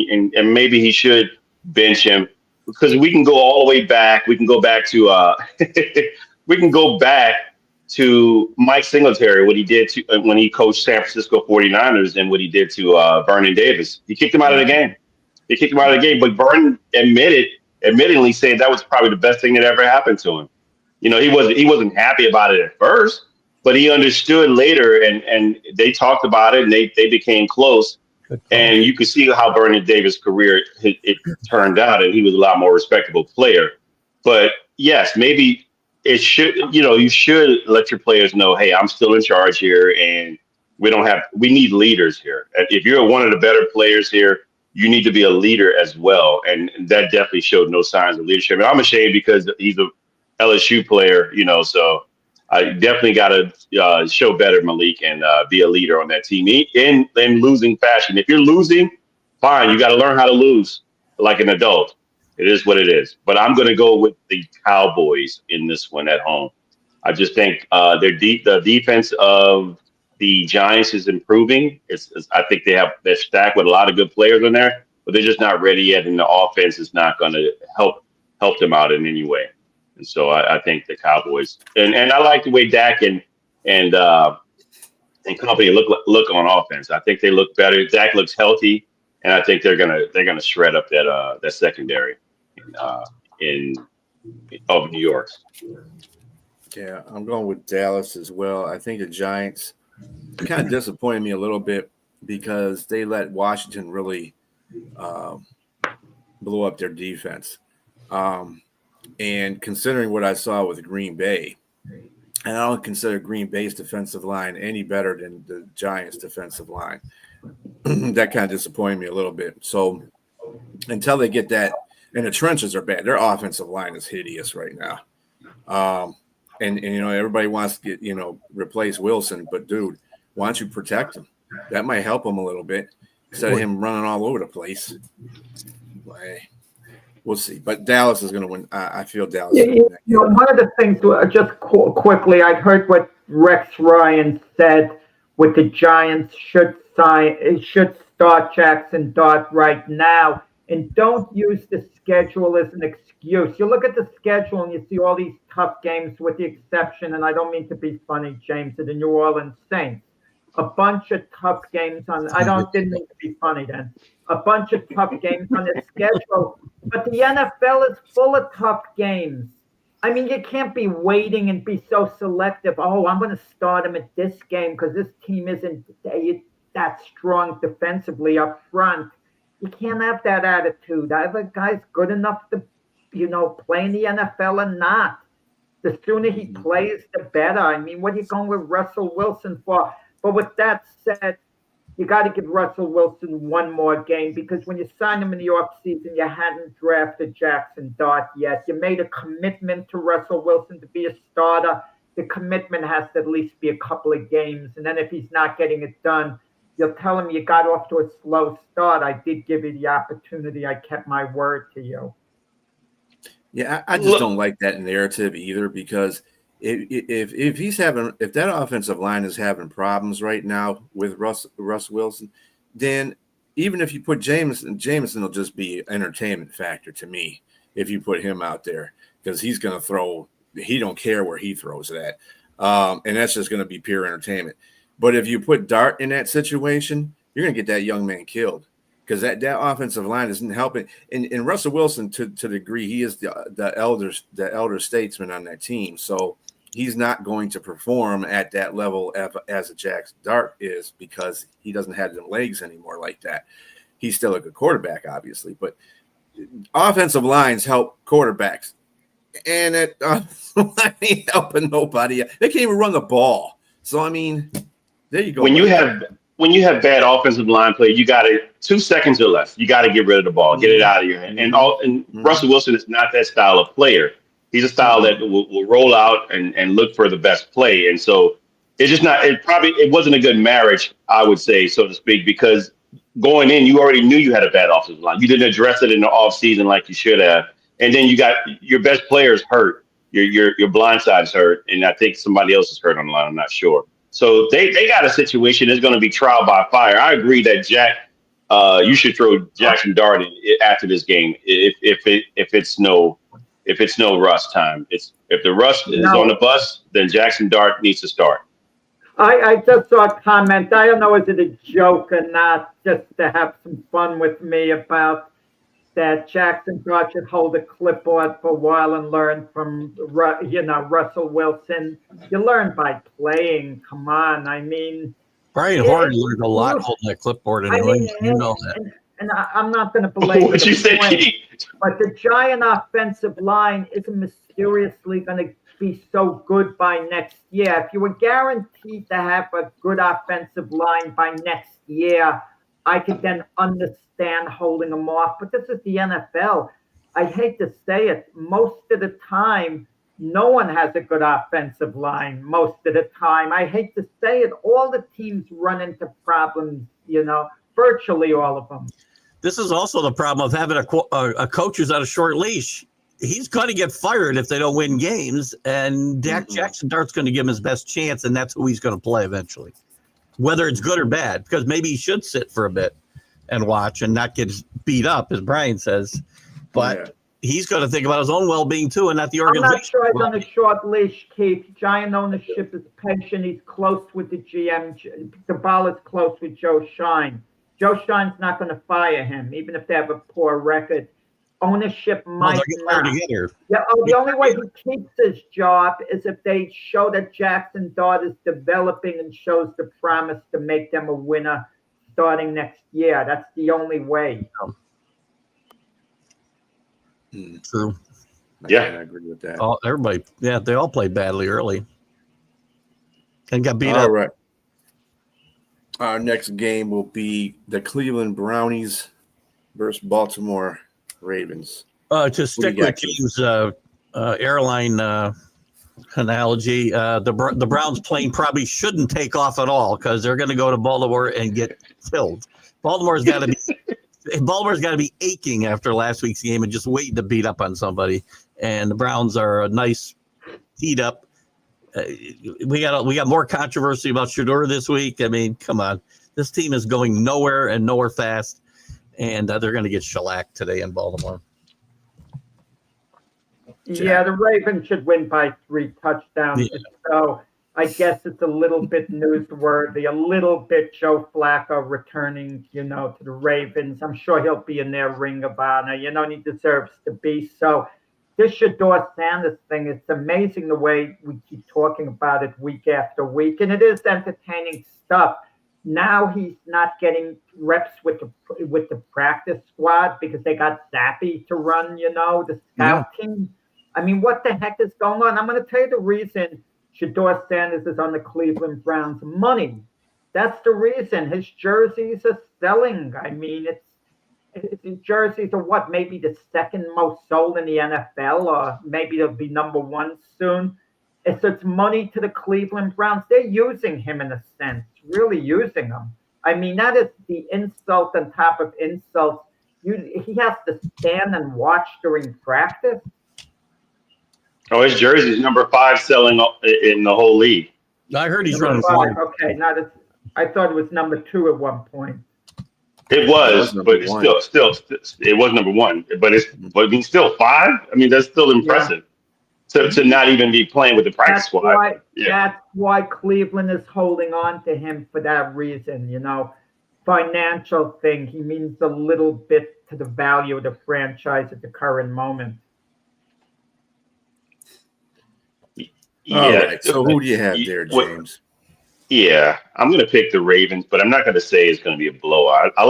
maybe he should bench him because we can go all the way back. We can go back to Mike Singletary, what he did when he coached San Francisco 49ers and what he did to Vernon Davis. He kicked him out of the game. But Vernon admittedly said that was probably the best thing that ever happened to him. He wasn't happy about it at first, but he understood later, and they talked about it, and they became close. And you could see how Vernon Davis' career it turned out, and he was a lot more respectable player. But yes, maybe it should, you should let your players know, hey, I'm still in charge here, and we need leaders here. If you're one of the better players here, you need to be a leader as well. And that definitely showed no signs of leadership. And I'm ashamed because he's a LSU player, so I definitely got to show better, Malik, and be a leader on that team in losing fashion. If you're losing, fine, you got to learn how to lose like an adult. It is what it is. But I'm going to go with the Cowboys in this one at home. I just think the defense of the Giants is improving. I think they're stacked with a lot of good players in there, but they're just not ready yet, and the offense is not going to help them out in any way. And so I think the Cowboys, and I like the way Dak and company look on offense. I think they look better. Dak looks healthy, and I think they're gonna shred up that secondary of New York. Yeah, I'm going with Dallas as well. I think the Giants kind of disappointed me a little bit because they let Washington really blow up their defense. And considering what I saw with Green Bay, and I don't consider Green Bay's defensive line any better than the Giants' defensive line. That kind of disappointed me a little bit. So until they get that, and the trenches are bad. Their offensive line is hideous right now. And everybody wants to get, replace Wilson, but dude, why don't you protect him? That might help him a little bit instead of him running all over the place. We'll see. But Dallas is going to win. I feel Dallas. One of the things, just quickly, I heard what Rex Ryan said with the Giants should start Jackson Dart right now. And don't use the schedule as an excuse. You look at the schedule and you see all these tough games with the exception, and I don't mean to be funny, James, of the New Orleans Saints. A bunch of tough games didn't mean to be funny then. A bunch of tough games on the schedule. But the NFL is full of tough games. I mean, you can't be waiting and be so selective. Oh, I'm going to start him at this game because this team isn't that strong defensively up front. You can't have that attitude. Either guy's good enough to, play in the NFL or not. The sooner he plays, the better. I mean, what are you going with Russell Wilson for? But with that said, you got to give Russell Wilson one more game because when you signed him in the offseason, you hadn't drafted Jackson Dart yet. You made a commitment to Russell Wilson to be a starter. The commitment has to at least be a couple of games. And then if he's not getting it done, you'll tell him you got off to a slow start. I did give you the opportunity. I kept my word to you. Yeah, I just don't like that narrative either because if that offensive line is having problems right now with Russ Wilson, then even if you put Jameson will just be an entertainment factor to me if you put him out there because he's going to throw. He don't care where he throws it at, and that's just going to be pure entertainment. But if you put Dart in that situation, you're going to get that young man killed because that offensive line isn't helping. And Russell Wilson, to the degree he is the elder statesman on that team, so he's not going to perform at that level as a Jackson Dart is because he doesn't have them legs anymore like that. He's still a good quarterback, obviously, but offensive lines help quarterbacks, and that line ain't helping nobody. They can't even run the ball. So I mean, there you go. When you have bad offensive line play, you got it 2 seconds or less. You got to get rid of the ball, get it out of your hand. And Russell Wilson is not that style of player. He's a style that will roll out and look for the best play. And so it's just not, it wasn't a good marriage, I would say, so to speak, because going in, you already knew you had a bad offensive line. You didn't address it in the offseason like you should have. And then you got your best players hurt. Your blind side's hurt. And I think somebody else is hurt on the line. I'm not sure. So they got a situation that's going to be trial by fire. I agree that you should throw Jackson Dart in after this game if it's no Russ time. If the Russ is on the bus, then Jackson Dart needs to start. I just saw a comment. I don't know is it a joke or not, just to have some fun with me about that Jackson Dart should hold a clipboard for a while and learn from Russell Wilson. You learn by playing. Come on, I mean. Brian Horton learned a lot holding that clipboard in New England. You know that. And I'm not going to belabor what you say, but the Giant offensive line isn't mysteriously going to be so good by next year. If you were guaranteed to have a good offensive line by next year, I could then understand holding them off. But this is the NFL. I hate to say it. Most of the time, no one has a good offensive line. Most of the time. I hate to say it. All the teams run into problems, virtually all of them. This is also the problem of having a coach who's on a short leash. He's going to get fired if they don't win games, and Jackson Dart's going to give him his best chance, and that's who he's going to play eventually, whether it's good or bad, because maybe he should sit for a bit and watch and not get beat up, as Brian says. But he's going to think about his own well-being, too, and not the organization. I'm not sure he's on a short leash, Keith. Giant ownership is patient. He's close with the GM. The ball is close with Joe Shine. Joe Shine's not going to fire him, even if they have a poor record. Ownership might not. Yeah, the only way he keeps his job is if they show that Jackson Dart is developing and shows the promise to make them a winner starting next year. That's the only way. True. I agree with that. Everybody, they all played badly early and got beat up. All right. Our next game will be the Cleveland Brownies versus Baltimore Ravens. To stick with James' airline analogy, the Browns plane probably shouldn't take off at all because they're going to go to Baltimore and get killed. Baltimore's got to be aching after last week's game and just waiting to beat up on somebody. And the Browns are a nice heat up We got more controversy about Shedeur this week. I mean, come on, this team is going nowhere and nowhere fast, and they're going to get shellacked today in Baltimore. Yeah, the Ravens should win by 3 touchdowns. Yeah. So I guess it's a little bit newsworthy, a little bit Joe Flacco returning, to the Ravens. I'm sure he'll be in their Ring of Honor. He deserves to be. So this Shedeur Sanders thing, it's amazing the way we keep talking about it week after week. And it is entertaining stuff. Now he's not getting reps with the practice squad because they got Zappy to run, the scout team. I mean, what the heck is going on? I'm going to tell you the reason Shedeur Sanders is on the Cleveland Browns. Money. That's the reason. His jerseys are selling. I mean, his jerseys are what? Maybe the second most sold in the NFL, or maybe they'll be number 1 soon. It's money to the Cleveland Browns. They're using him in a sense, really using him. I mean, that is the insult on top of insults. He has to stand and watch during practice. Oh, his jersey is number 5 selling in the whole league. I heard he's Number running 5. Okay, I thought it was number 2 at one point. It was, but it's still, it was number 1. But it's still 5. I mean, that's still impressive. To not even be playing with the practice squad. That's why Cleveland is holding on to him for that reason. Financial thing. He means a little bit to the value of the franchise at the current moment. Yeah. All right. So who do you have there, James? I'm going to pick the Ravens, but I'm not going to say it's going to be a blowout. I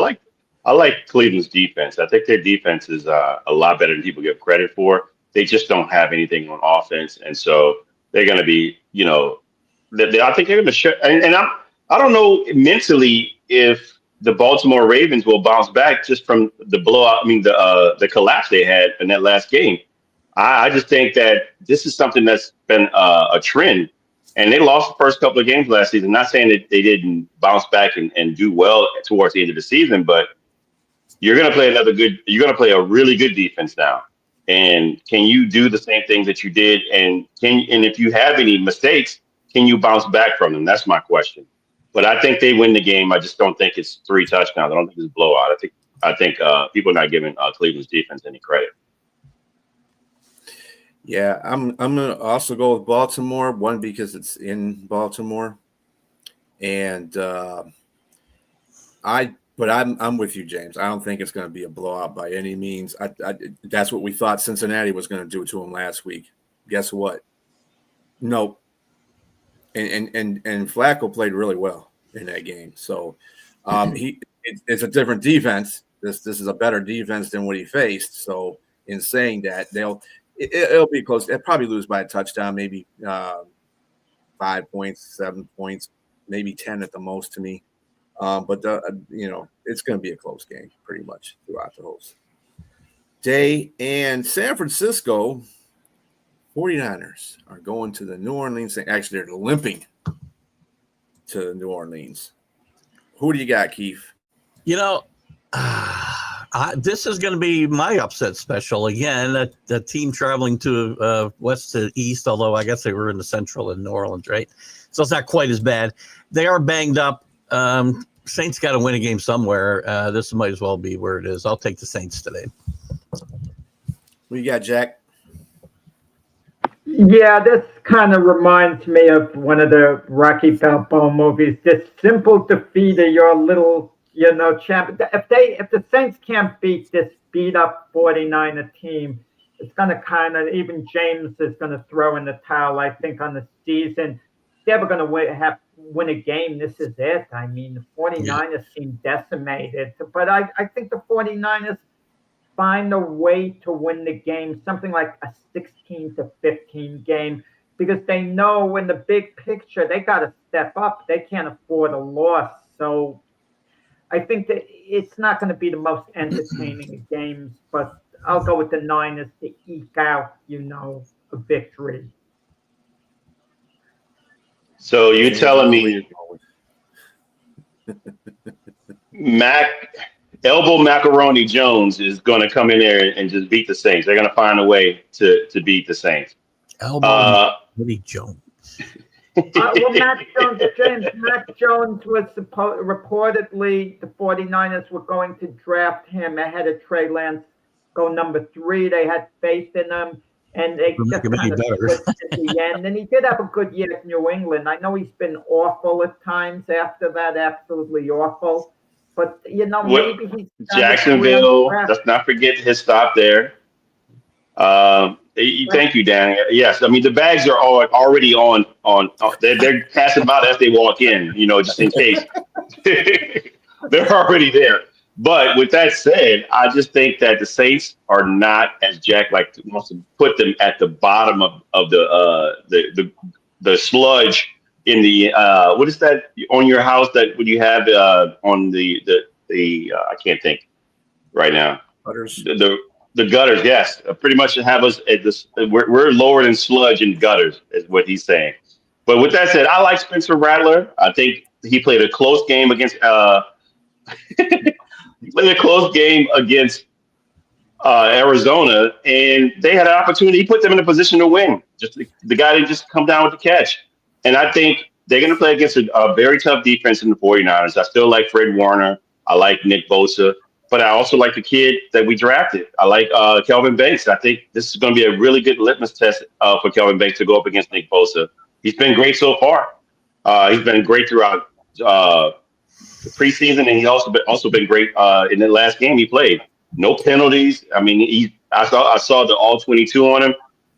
like Cleveland's defense. I think their defense is a lot better than people give credit for. They just don't have anything on offense, and so they're going to be, I think they're going to show. And I don't know mentally if the Baltimore Ravens will bounce back just from the blowout. I mean, the collapse they had in that last game. I just think that this is something that's been a trend, and they lost the first couple of games last season. Not saying that they didn't bounce back and do well towards the end of the season, but you're going to play you're going to play a really good defense now. And can you do the same things that you did? And if you have any mistakes, can you bounce back from them? That's my question. But I think they win the game. I just don't think it's 3 touchdowns. I don't think it's a blowout. I think people are not giving Cleveland's defense any credit. Yeah, I'm gonna also go with Baltimore. One, because it's in Baltimore, and I'm with you, James. I don't think it's going to be a blowout by any means. That's what we thought Cincinnati was going to do to him last week. Guess what? Nope. And Flacco played really well in that game. So it's a different defense. This is a better defense than what he faced. So in saying that, it'll be close. They'll probably lose by a touchdown, maybe 5 points, 7 points, maybe 10 at the most to me. But it's going to be a close game pretty much throughout the whole day. And San Francisco 49ers are going to the New Orleans. Actually, they're limping to New Orleans. Who do you got, Keith? This is going to be my upset special again. The team traveling to west to east, although I guess they were in the central in New Orleans, right? So it's not quite as bad. They are banged up. Saints got to win a game somewhere. This might as well be where it is. I'll take the Saints today. What you got, Jack? Yeah, this kind of reminds me of one of the Rocky Balboa movies. This simple defeat of your little, champ. If the Saints can't beat this beat up 49er team, it's going to even James is going to throw in the towel, I think, on the season. If they're ever going to win a game, this is it. I mean, the 49ers seem decimated, but I think the 49ers find a way to win the game, something like a 16-15 game, because they know in the big picture they got to step up. They can't afford a loss. So I think that it's not going to be the most entertaining of games, but I'll go with the Niners to eke out, a victory. So you're telling me Elbow Macaroni Jones is going to come in there and just beat the Saints. They're going to find a way to beat the Saints. Elbow Macaroni Jones. Well, Matt Jones was reportedly the 49ers were going to draft him ahead of Trey Lance, go number 3. They had faith in him, and they just kind of switched at the end. And he did have a good year at New England. I know he's been awful at times after that, absolutely awful. But, maybe he's Jacksonville, let's not forget his stop there. Thank you, Danny. Yes, I mean the bags are already on. They're passing out as they walk in. Just in case they're already there. But with that said, I just think that the Saints are not, as Jack wants to put them, at the bottom of the sludge in the what is that on your house that would you have on the I can't think right now. Butters. The gutters, yes, pretty much have us at this. We're lower than sludge in gutters, is what he's saying. But with that said, I like Spencer Rattler. I think he played a close game against. He played a close game against Arizona, and they had an opportunity. He put them in a position to win. Just the guy didn't just come down with the catch. And I think they're going to play against a very tough defense in the 49ers. I still like Fred Warner. I like Nick Bosa. But I also like the kid that we drafted. I like Kelvin Banks. I think this is going to be a really good litmus test for Kelvin Banks to go up against Nick Bosa. He's been great so far. He's been great throughout the preseason, and he's also been great in the last game he played. No penalties. I mean, I saw the all 22 on him,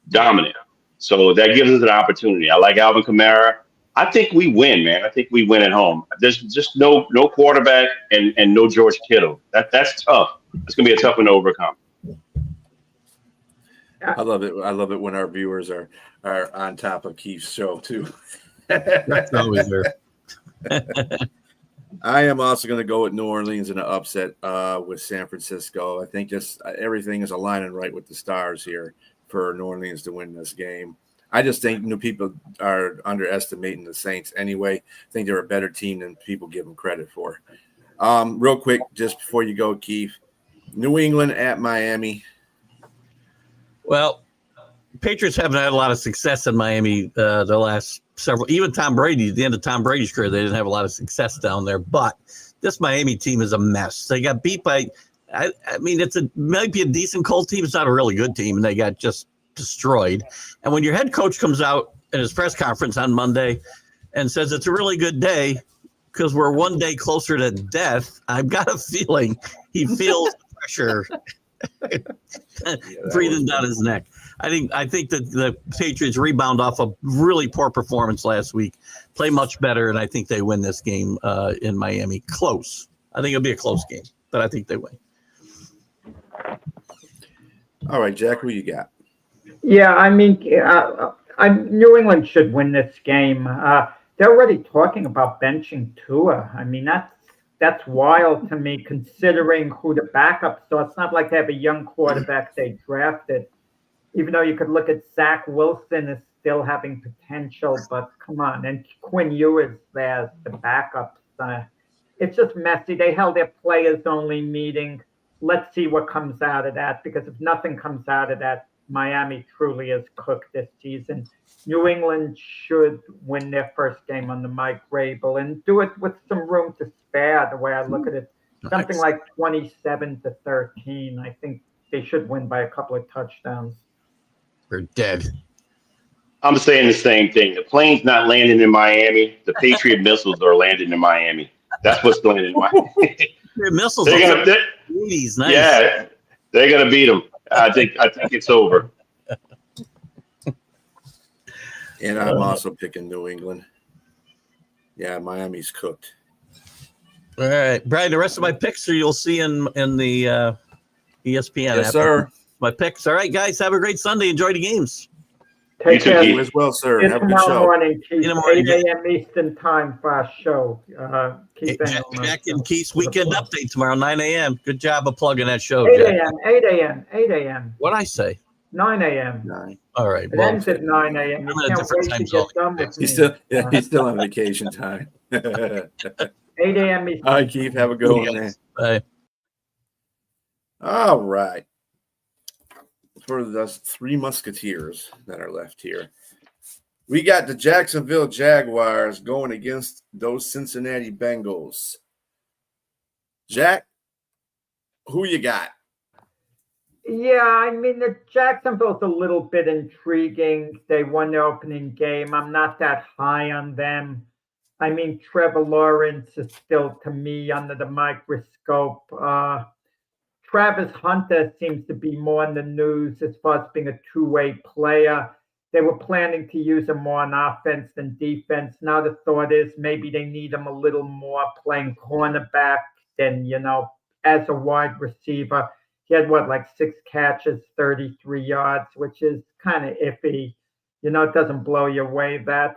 dominant. So that gives us an opportunity. I like Alvin Kamara. I think we win, man. I think we win at home. There's just no quarterback and no George Kittle. That's tough. It's gonna be a tough one to overcome. I love it. I love it when our viewers are on top of Keith's show too. That's always there. I am also going to go with New Orleans in an upset with San Francisco. I think just everything is aligning right with the stars here for New Orleans to win this game. I just think new people are underestimating the Saints anyway. I think they're a better team than people give them credit for. Real quick, just before you go, Keith, New England at Miami. Well, Patriots haven't had a lot of success in Miami the last several. Even Tom Brady, at the end of Tom Brady's career, they didn't have a lot of success down there. But this Miami team is a mess. They got beat by. I mean, might be a decent Colts team. It's not a really good team, and they got just destroyed. And when your head coach comes out in his press conference on Monday and says it's a really good day because we're one day closer to death, I've got a feeling he feels pressure breathing down his neck. I think that the Patriots rebound off a really poor performance last week, play much better, and I think they win this game in Miami. Close. I think it'll be a close game, but I think they win. All right, Jack, who you got? Yeah, I mean, New England should win this game. They're already talking about benching Tua. I mean, that's wild to me, considering who the backups are. It's not like they have a young quarterback they drafted. Even though you could look at Zach Wilson as still having potential, but come on. And Quinn Ewers there, the backups. It's just messy. They held their players-only meeting. Let's see what comes out of that, because if nothing comes out of that, Miami truly is cooked this season. New England should win their first game on the Mike Vrabel and do it with some room to spare, the way I look at it. Something like 27-13. I think they should win by a couple of touchdowns. They're dead. I'm saying the same thing. The plane's not landing in Miami. The Patriot missiles are landing in Miami. That's what's landing in Miami. Missiles. Nice. Yeah, they're gonna beat them. I think it's over. And I'm also picking New England. Yeah, Miami's cooked. All right, Brian. The rest of my picks you'll see in the ESPN. Yes, sir. My picks. All right, guys. Have a great Sunday. Enjoy the games. Take care. You as well, sir. Have a good show. Morning, Keith, 8 a.m. Eastern time for our show. Jack and Keith's weekend update tomorrow, 9 a.m. Good job of plugging that show. 8 a.m. What'd I say? 9 a.m. 9. All right. It ends at 9 a.m. I'm in a different time zone. He's still on vacation time. 8 a.m. Eastern. All right, Keith. Have a good one, man. Bye. All right. For the three musketeers that are left here, We got the Jacksonville Jaguars going against those Cincinnati Bengals. Jack, who you got? Yeah, I mean, the Jacksonville's a little bit intriguing. They won their opening game. I'm not that high on them. I mean, Trevor Lawrence is still, to me, under the microscope. Travis Hunter seems to be more in the news as far as being a two-way player. They were planning to use him more on offense than defense. Now the thought is maybe they need him a little more playing cornerback than, as a wide receiver. He had like 6 catches, 33 yards, which is kind of iffy. It doesn't blow you away that.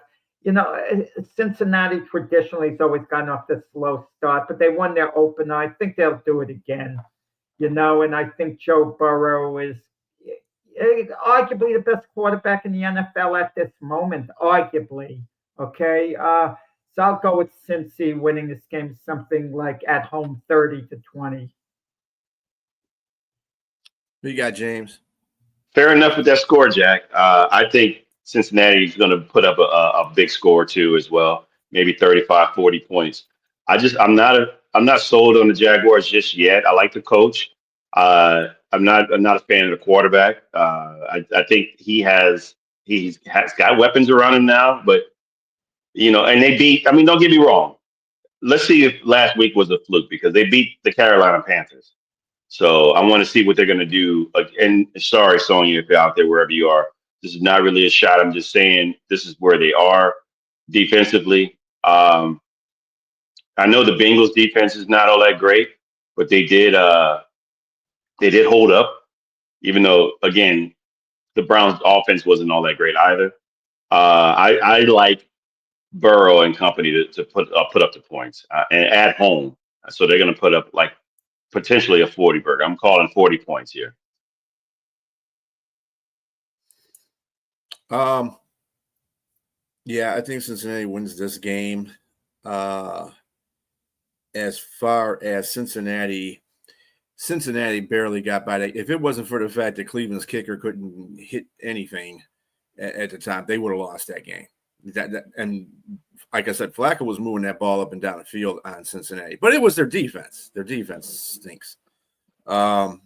Cincinnati traditionally has always gotten off this slow start, but they won their opener. I think they'll do it again. And I think Joe Burrow is arguably the best quarterback in the NFL at this moment, arguably. Okay. So I'll go with Cincy winning this game, something like at home 30-20. Who you got, James? Fair enough with that score, Jack. I think Cincinnati is going to put up a big score too, as well. Maybe 35, 40 points. I'm not sold on the Jaguars just yet. I like the coach. I'm not a fan of the quarterback. I think he's got weapons around him now, but and they beat. I mean, don't get me wrong. Let's see if last week was a fluke because they beat the Carolina Panthers. So I want to see what they're going to do. And sorry, Sonya, if you're out there, wherever you are, this is not really a shot. I'm just saying this is where they are defensively. I know the Bengals defense is not all that great, but they did hold up, even though, again, the Browns offense wasn't all that great either. I like Burrow and company to put up the points and at home. So they're going to put up like potentially a 40 burger. I'm calling 40 points here. Yeah, I think Cincinnati wins this game. As far as Cincinnati barely got by. If it wasn't for the fact that Cleveland's kicker couldn't hit anything at the time, they would have lost that game. And like I said, Flacco was moving that ball up and down the field on Cincinnati, but it was their defense. Their defense stinks. And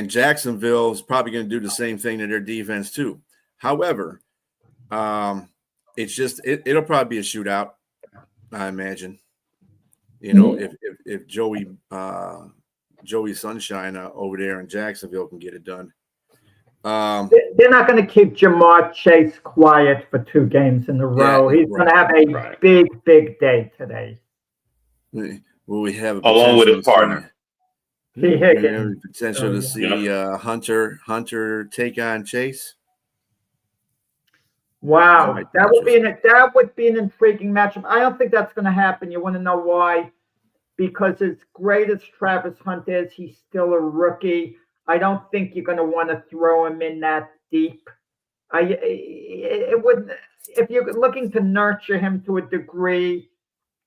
Jacksonville is probably going to do the same thing to their defense too. However, it's just it'll probably be a shootout, I imagine. If Joey Sunshine over there in Jacksonville can get it done. They're not going to keep Jamar Chase quiet for 2 games in a row. He's going to have a big day today. Will we have along with his partner? Potential to see Hunter take on Chase. Wow, that would be an intriguing matchup. I don't think that's going to happen. You want to know why? Because as great as Travis Hunt is, he's still a rookie. I don't think you're going to want to throw him in that deep. It would, if you're looking to nurture him to a degree.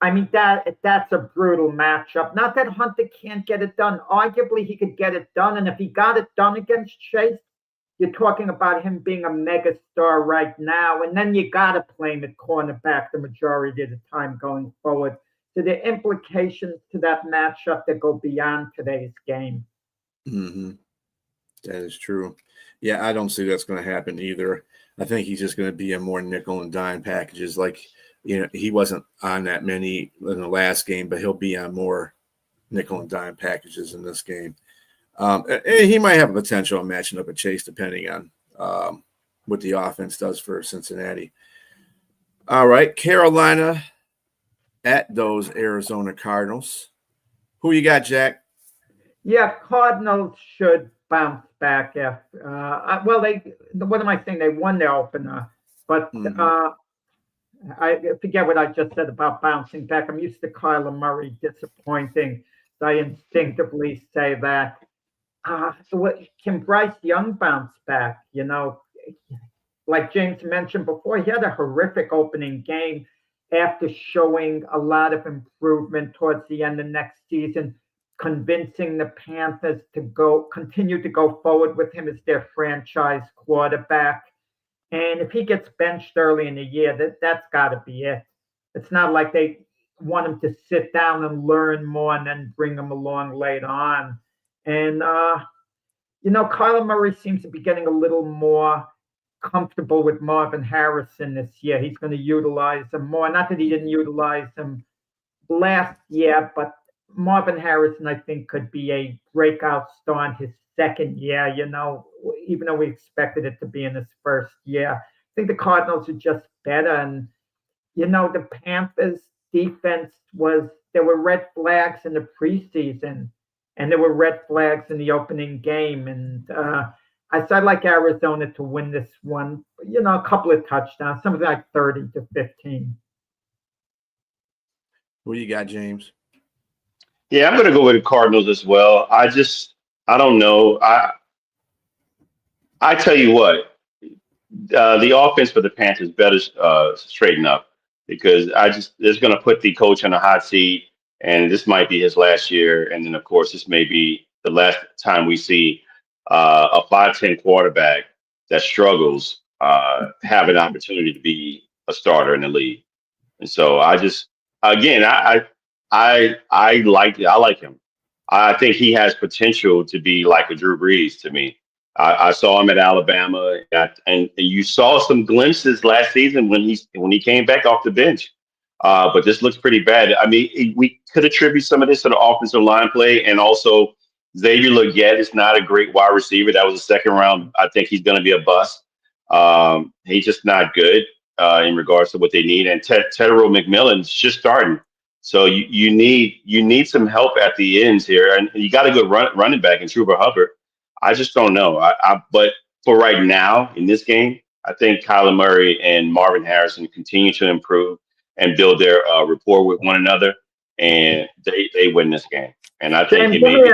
I mean, that's a brutal matchup. Not that Hunter can't get it done. Arguably, he could get it done. And if he got it done against Chase, you're talking about him being a mega star right now. And then you got to play him at cornerback the majority of the time going forward. So the implications to that matchup that go beyond today's game. Mm-hmm. That is true. Yeah, I don't see that's going to happen either. I think he's just going to be in more nickel and dime packages. Like, he wasn't on that many in the last game, but he'll be on more nickel and dime packages in this game. And he might have a potential of matching up with Chase depending on what the offense does for Cincinnati. All right, Carolina at those Arizona Cardinals. Who you got, Jack? Yeah, Cardinals should bounce back after. What am I saying? They won their opener, but I forget what I just said about bouncing back. I'm used to Kyler Murray disappointing, so I instinctively say that. Can Bryce Young bounce back? Like James mentioned before, he had a horrific opening game after showing a lot of improvement towards the end of next season, convincing the Panthers to continue to go forward with him as their franchise quarterback. And if he gets benched early in the year, that's got to be it. It's not like they want him to sit down and learn more and then bring him along later on. And, Kyler Murray seems to be getting a little more comfortable with Marvin Harrison this year. He's going to utilize him more. Not that he didn't utilize him last year, but Marvin Harrison, I think, could be a breakout star in his second year, even though we expected it to be in his first year. I think the Cardinals are just better. And, the Panthers defense there were red flags in the preseason and there were red flags in the opening game. And I'd like Arizona to win this one, a couple of touchdowns, something like 30-15. What do you got, James? Yeah, I'm going to go with the Cardinals as well. I don't know. I tell you what, the offense for the Panthers better straighten up because it's going to put the coach on a hot seat, and this might be his last year. And then, of course, this may be the last time we see a 5'10" quarterback that struggles have an opportunity to be a starter in the league. And so I like him. I think he has potential to be like a Drew Brees to me. I saw him at Alabama, and you saw some glimpses last season when he came back off the bench. But this looks pretty bad. I mean, we could attribute some of this to the offensive line play, and also Xavier Legette is not a great wide receiver. That was a second round. I think he's going to be a bust. He's just not good in regards to what they need. And Tedero McMillan's just starting. So you need some help at the ends here, and you got a good running back in Truber Hubbard. I just don't know. But for right now in this game, I think Kyler Murray and Marvin Harrison continue to improve and build their rapport with one another, and they win this game. And I think it may be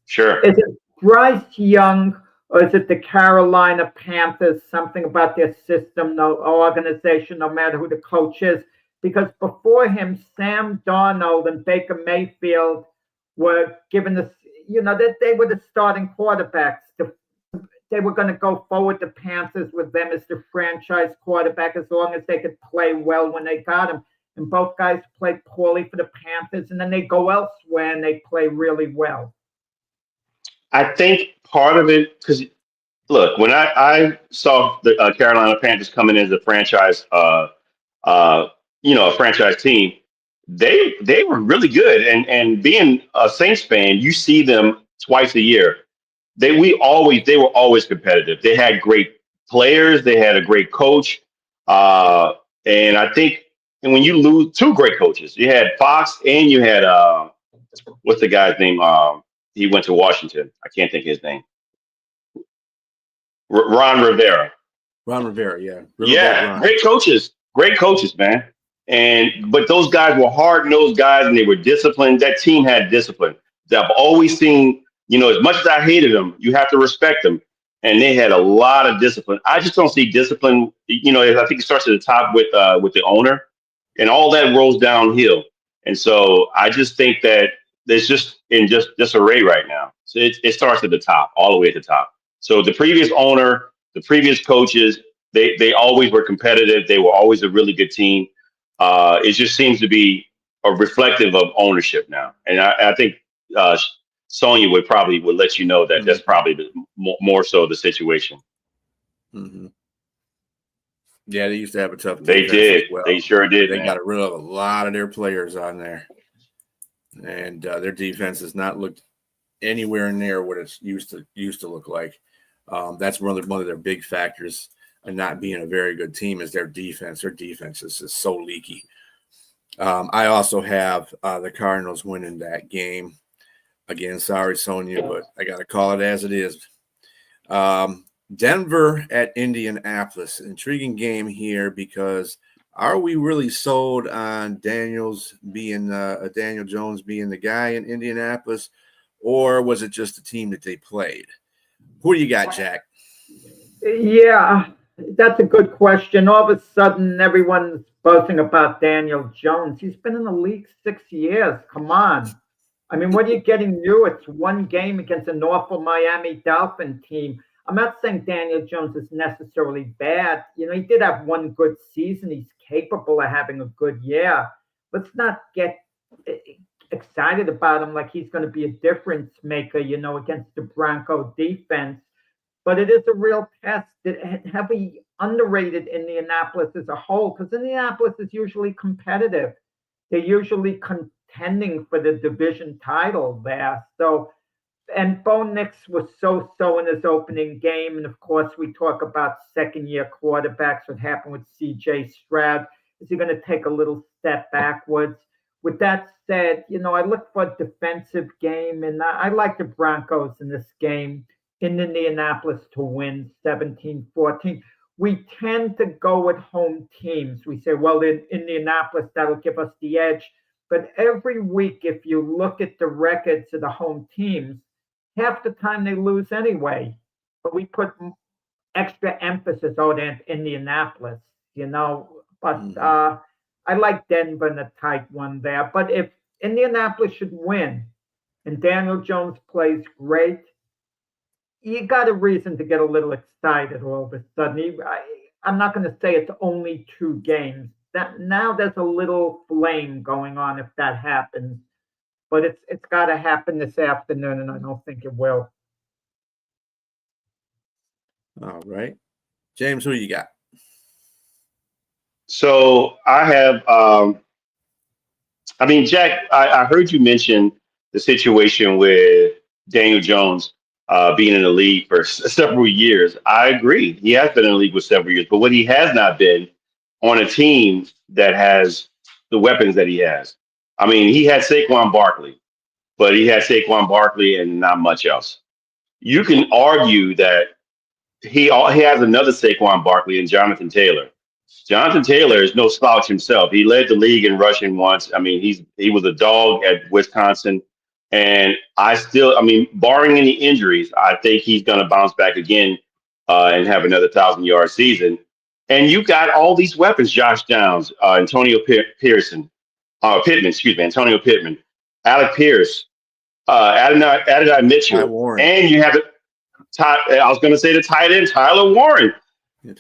sure. Is it Bryce Young or is it the Carolina Panthers? Something about their system, no organization, no matter who the coach is. Because before him, Sam Darnold and Baker Mayfield were given this, that they were the starting quarterbacks. They were going to go forward the Panthers with them as the franchise quarterback as long as they could play well when they got him. And both guys played poorly for the Panthers, and then they go elsewhere and they play really well. I think part of it, because look, when I saw the Carolina Panthers coming in as a franchise, a franchise team, they were really good. And being a Saints fan, you see them twice a year. They were always competitive. They had great players. They had a great coach. And I think when you lose two great coaches, you had Fox and you had what's the guy's name? He went to Washington. I can't think of his name. Ron Rivera. Ron Rivera, yeah. Yeah, great coaches, man. But those guys were hard-nosed guys, and they were disciplined. That team had discipline. I've always seen, as much as I hated them, you have to respect them. And they had a lot of discipline. I just don't see discipline. I think it starts at the top with the owner, and all that rolls downhill. And so I just think that there's just in disarray right now. So it starts at the top, all the way at the top. So the previous owner, the previous coaches, they always were competitive. They were always a really good team. It just seems to be a reflective of ownership now. And I think Sonia would let you know that that's probably more so the situation. Mm-hmm. Yeah, they used to have a tough. They did. Well. They sure did. They got rid of a lot of their players on there, and their defense has not looked anywhere near what it used to look like. That's one of their big factors in not being a very good team is their defense. Their defense is just so leaky. I also have the Cardinals winning that game. Again, sorry, Sonia, but I got to call it as it is. Denver at Indianapolis. Intriguing game here because are we really sold on Daniel Jones being the guy in Indianapolis, or was it just the team that they played? Who do you got, Jack? Yeah, that's a good question. All of a sudden, everyone's buzzing about Daniel Jones. He's been in the league 6 years. Come on. I mean, what are you getting new? It's one game against an awful Miami Dolphin team. I'm not saying Daniel Jones is necessarily bad. He did have one good season. He's capable of having a good year. Let's not get excited about him like he's going to be a difference maker, against the Bronco defense. But it is a real test. Heavily underrated Indianapolis as a whole, because Indianapolis is usually competitive. They're usually contending for the division title there. So, and Bo Nix was so in his opening game. And of course, we talk about second-year quarterbacks. What happened with C.J. Stroud? Is he going to take a little step backwards? With that said, I look for a defensive game, and I like the Broncos in this game in Indianapolis to win 17-14. We tend to go with home teams. We say, well, in Indianapolis, that'll give us the edge. But every week, if you look at the records of the home teams, half the time they lose anyway. But we put extra emphasis on Indianapolis, But I like Denver in a tight one there. But if Indianapolis should win and Daniel Jones plays great, you got a reason to get a little excited all of a sudden. I'm not going to say it's only 2 games. That now there's a little flame going on if that happens, but it's got to happen this afternoon, and I don't think it will. All right, James, who you got? So I have, Jack, I heard you mention the situation with Daniel Jones being in the league for several years. I agree. He has been in the league for several years, but what he has not been on a team that has the weapons that he has. He had Saquon Barkley, but he had Saquon Barkley and not much else. You can argue that he has another Saquon Barkley and Jonathan Taylor. Jonathan Taylor is no slouch himself. He led the league in rushing once. He was a dog at Wisconsin. And barring any injuries, I think he's going to bounce back again and have another 1,000-yard season. And you got all these weapons: Josh Downs, Antonio Pittman, Antonio Pittman, Alec Pierce, Adonai Mitchell, and you have I was going to say the tight end Tyler Warren.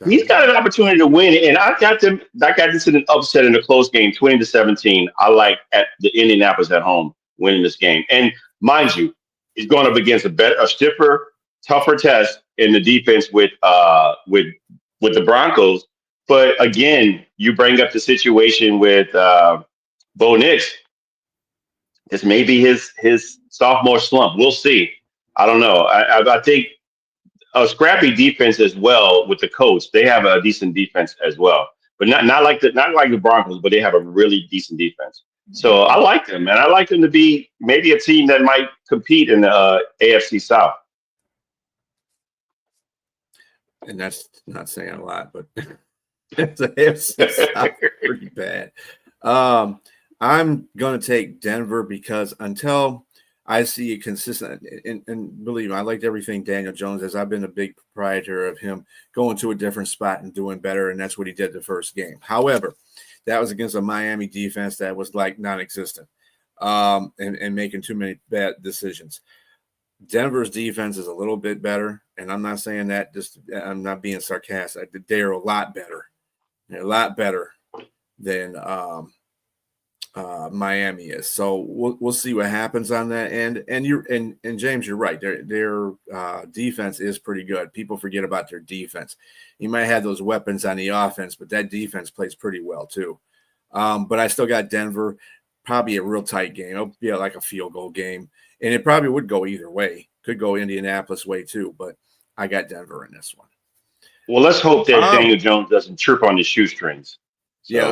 He's got an opportunity to win, and I got this in an upset in a close game, 20-17. I like at the Indianapolis at home winning this game, and mind you, he's going up against a stiffer, tougher test in the defense with the Broncos. But again, you bring up the situation with Bo Nix. This may be his sophomore slump. We'll see. I don't know. I think a scrappy defense as well with the coach. They have a decent defense as well, but not like the Broncos, but they have a really decent defense. So I like them, and I like them to be maybe a team that might compete in the AFC South. And that's not saying a lot, but it's a AFC South pretty bad. I'm going to take Denver because until I see a consistent, and believe me, I liked everything Daniel Jones has. I've been a big proprietor of him going to a different spot and doing better, and that's what he did the first game. However, that was against a Miami defense that was like non-existent and making too many bad decisions. Denver's defense is a little bit better, and I'm not saying that I'm not being sarcastic. They're a lot better. They're a lot better than Miami is. So we'll see what happens on that end. And James, you're right. Their defense is pretty good. People forget about their defense. You might have those weapons on the offense, but that defense plays pretty well too. But I still got Denver. Probably a real tight game. It'll be like a field goal game, and it probably would go either way. Could go Indianapolis way too, but I got Denver in this one. Well, let's hope that Daniel Jones doesn't trip on the shoestrings. So. Yeah,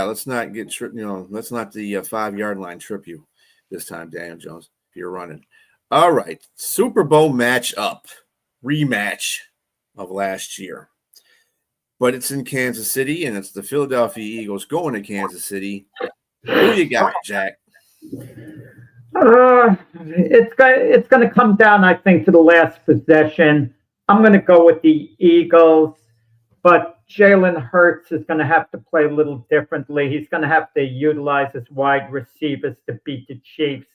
let's not get tripped. Let's not the 5-yard line trip you this time, Daniel Jones, if you're running. All right, Super Bowl rematch of last year, but it's in Kansas City, and it's the Philadelphia Eagles going to Kansas City. Who you got, Jack? It's going to come down, I think, to the last possession. I'm going to go with the Eagles, but Jalen Hurts is going to have to play a little differently. He's going to have to utilize his wide receivers to beat the Chiefs.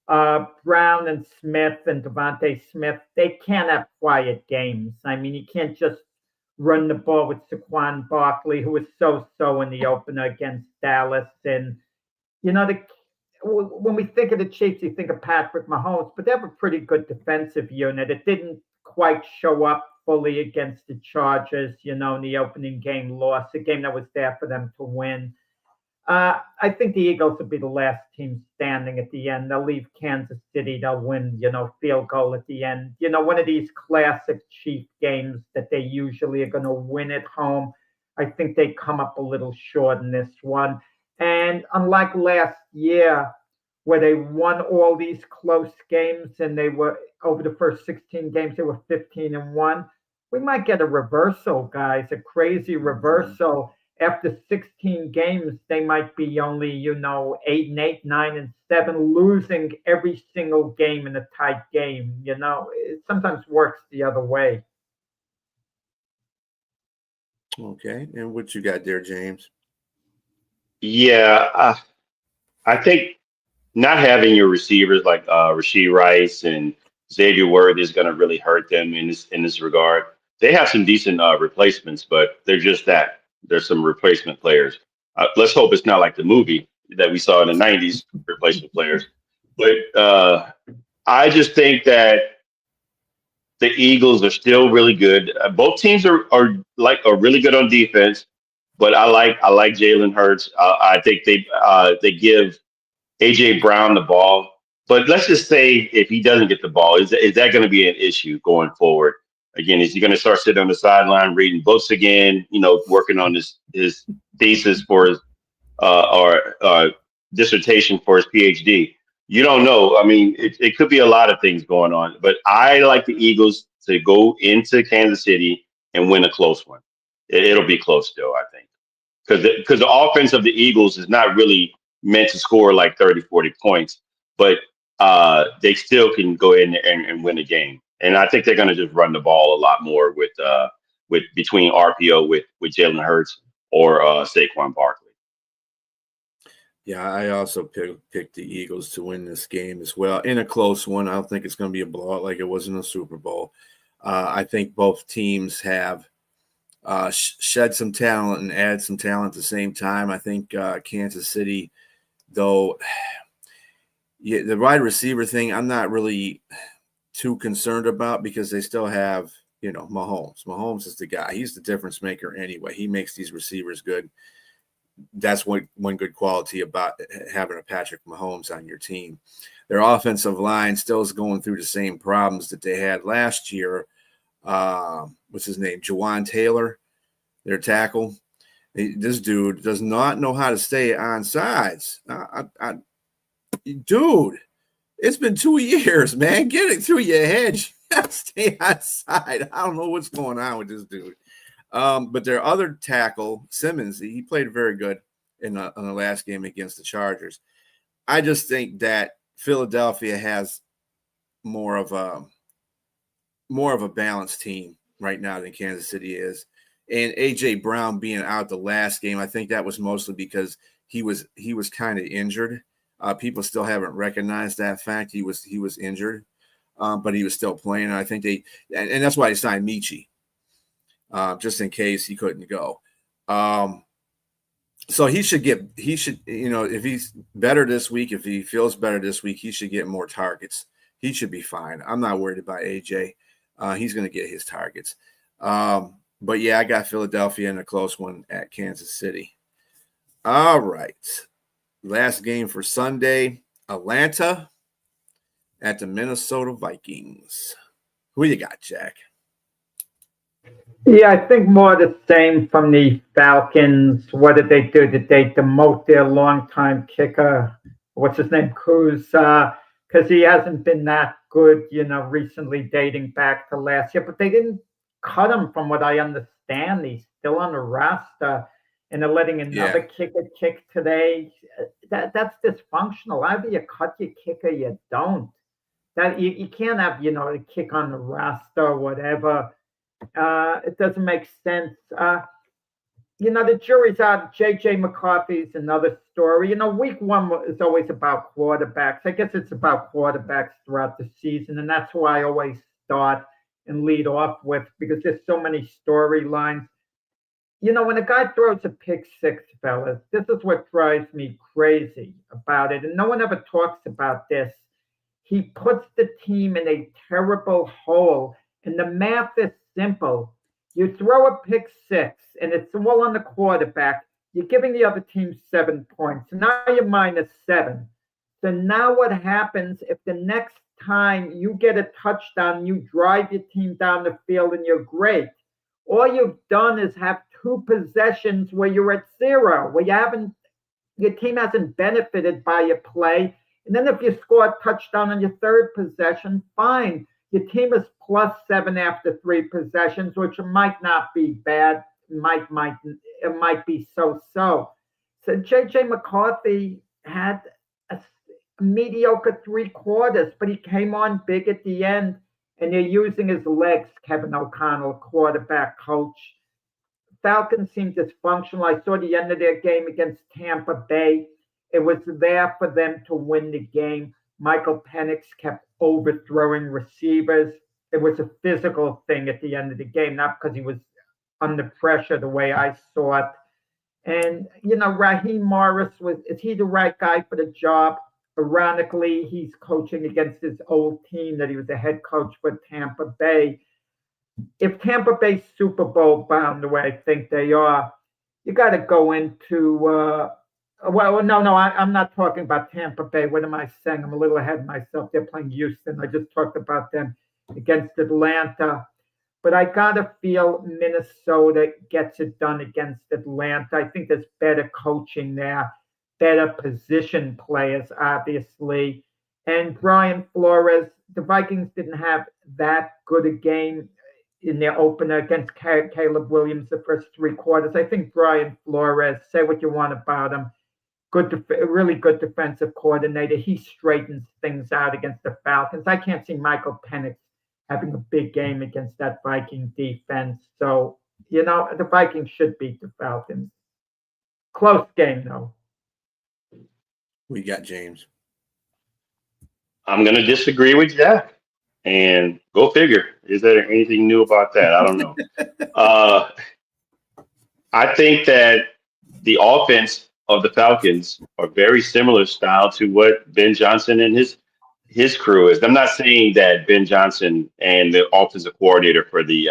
Brown and Smith and Devontae Smith, they can't have quiet games. I mean, you can't just run the ball with Saquon Barkley, who was so in the opener against Dallas. And, when we think of the Chiefs, you think of Patrick Mahomes, but they have a pretty good defensive unit. It didn't quite show up fully against the Chargers, in the opening game loss, a game that was there for them to win. I think the Eagles will be the last team standing at the end. They'll leave Kansas City. They'll win, field goal at the end. One of these classic Chief games that they usually are going to win at home. I think they come up a little short in this one. And unlike last year, where they won all these close games and they were over the first 16 games, they were 15-1. We might get a reversal, guys, a crazy reversal. After 16 games, they might be only, 8-8, 9-7, losing every single game in a tight game. It sometimes works the other way. Okay. And what you got there, James? Yeah, I think not having your receivers like Rasheed Rice and Xavier Worthy is going to really hurt them in this regard. They have some decent replacements, but they're just that. There's some replacement players. Let's hope it's not like the movie that we saw in the '90s, replacement players. But I just think that the Eagles are still really good. Both teams are really good on defense, but I like Jalen Hurts. I think they give AJ Brown the ball. But let's just say if he doesn't get the ball, is that going to be an issue going forward? Again, is he going to start sitting on the sideline reading books again? Working on his thesis for his or dissertation for his PhD. You don't know. I mean, it could be a lot of things going on. But I like the Eagles to go into Kansas City and win a close one. It'll be close still, I think, because the offense of the Eagles is not really meant to score like 30, 40 points, but they still can go in and win a game. And I think they're going to just run the ball a lot more with between RPO with Jalen Hurts or Saquon Barkley. Yeah, I also picked the Eagles to win this game as well. In a close one, I don't think it's going to be a blowout like it was in the Super Bowl. I think both teams have shed some talent and add some talent at the same time. I think Kansas City, though, the wide receiver thing, I'm not really too concerned about because they still have, Mahomes. Mahomes is the guy. He's the difference maker anyway. He makes these receivers good. That's one good quality about having a Patrick Mahomes on your team. Their offensive line still is going through the same problems that they had last year. What's his name? Jawan Taylor, their tackle. This dude does not know how to stay on sides. Dude, it's been 2 years, man. Get it through your head. Stay on side. I don't know what's going on with this dude. But their other tackle, Simmons, he played very good in the last game against the Chargers. I just think that Philadelphia has more of a balanced team right now than Kansas City is. And AJ Brown being out the last game, I think that was mostly because he was kind of injured. People still haven't recognized that fact. He was injured, but he was still playing. And I think and that's why they signed Michi. Just in case he couldn't go. So he should, if he's better this week, if he feels better this week, he should get more targets. He should be fine. I'm not worried about AJ. He's going to get his targets. But yeah, I got Philadelphia in a close one at Kansas City. All right. Last game for Sunday, Atlanta at the Minnesota Vikings. Who you got, Jack? Yeah, I think more the same from the Falcons. What did they do? Did they demote their longtime kicker? What's his name? Cruz? Because he hasn't been that good, recently dating back to last year. But they didn't cut him from what I understand. He's still on the roster. And they're letting another kicker kick today. That's dysfunctional. Either you cut your kicker, you don't. That you can't have, a kick on the roster or whatever. It doesn't make sense. the jury's out. J.J. McCarthy's another story. Week one is always about quarterbacks. I guess it's about quarterbacks throughout the season, and that's who I always start and lead off with because there's so many storylines. When a guy throws a pick six, fellas, this is what drives me crazy about it, and no one ever talks about this. He puts the team in a terrible hole, and the math is simple. You throw a pick six, and it's all on the quarterback. You're giving the other team 7 points. So now you're -7. So now what happens if the next time you get a touchdown, you drive your team down the field, and you're great? All you've done is have 2 possessions where you're at 0, where your team hasn't benefited by your play. And then if you score a touchdown on your 3rd possession, fine. Your team is +7 after 3 possessions, which might not be bad. It might be so-so. So J.J. McCarthy had a mediocre 3 quarters, but he came on big at the end, and they're using his legs, Kevin O'Connell, quarterback coach. Falcons seemed dysfunctional. I saw the end of their game against Tampa Bay. It was there for them to win the game. Michael Penix kept overthrowing receivers. It was a physical thing at the end of the game, not because he was under pressure the way I saw it. And, Raheem Morris, is he the right guy for the job? Ironically, he's coaching against his old team that he was the head coach for Tampa Bay. If Tampa Bay's Super Bowl bound the way I think they are, you got to go into I'm not talking about Tampa Bay. What am I saying? I'm a little ahead of myself. They're playing Houston. I just talked about them against Atlanta. But I got to feel Minnesota gets it done against Atlanta. I think there's better coaching there, better position players, obviously. And Brian Flores, the Vikings didn't have that good a game in their opener against Caleb Williams the first 3 quarters. I think Brian Flores, say what you want about him, really good defensive coordinator. He straightens things out against the Falcons. I can't see Michael Penix having a big game against that Viking defense. So, the Vikings should beat the Falcons. Close game, though. We got James. I'm going to disagree with Jack. And go figure. Is there anything new about that? I don't know. I think that the offense of the Falcons are very similar style to what Ben Johnson and his crew is. I'm not saying that Ben Johnson and the offensive coordinator for the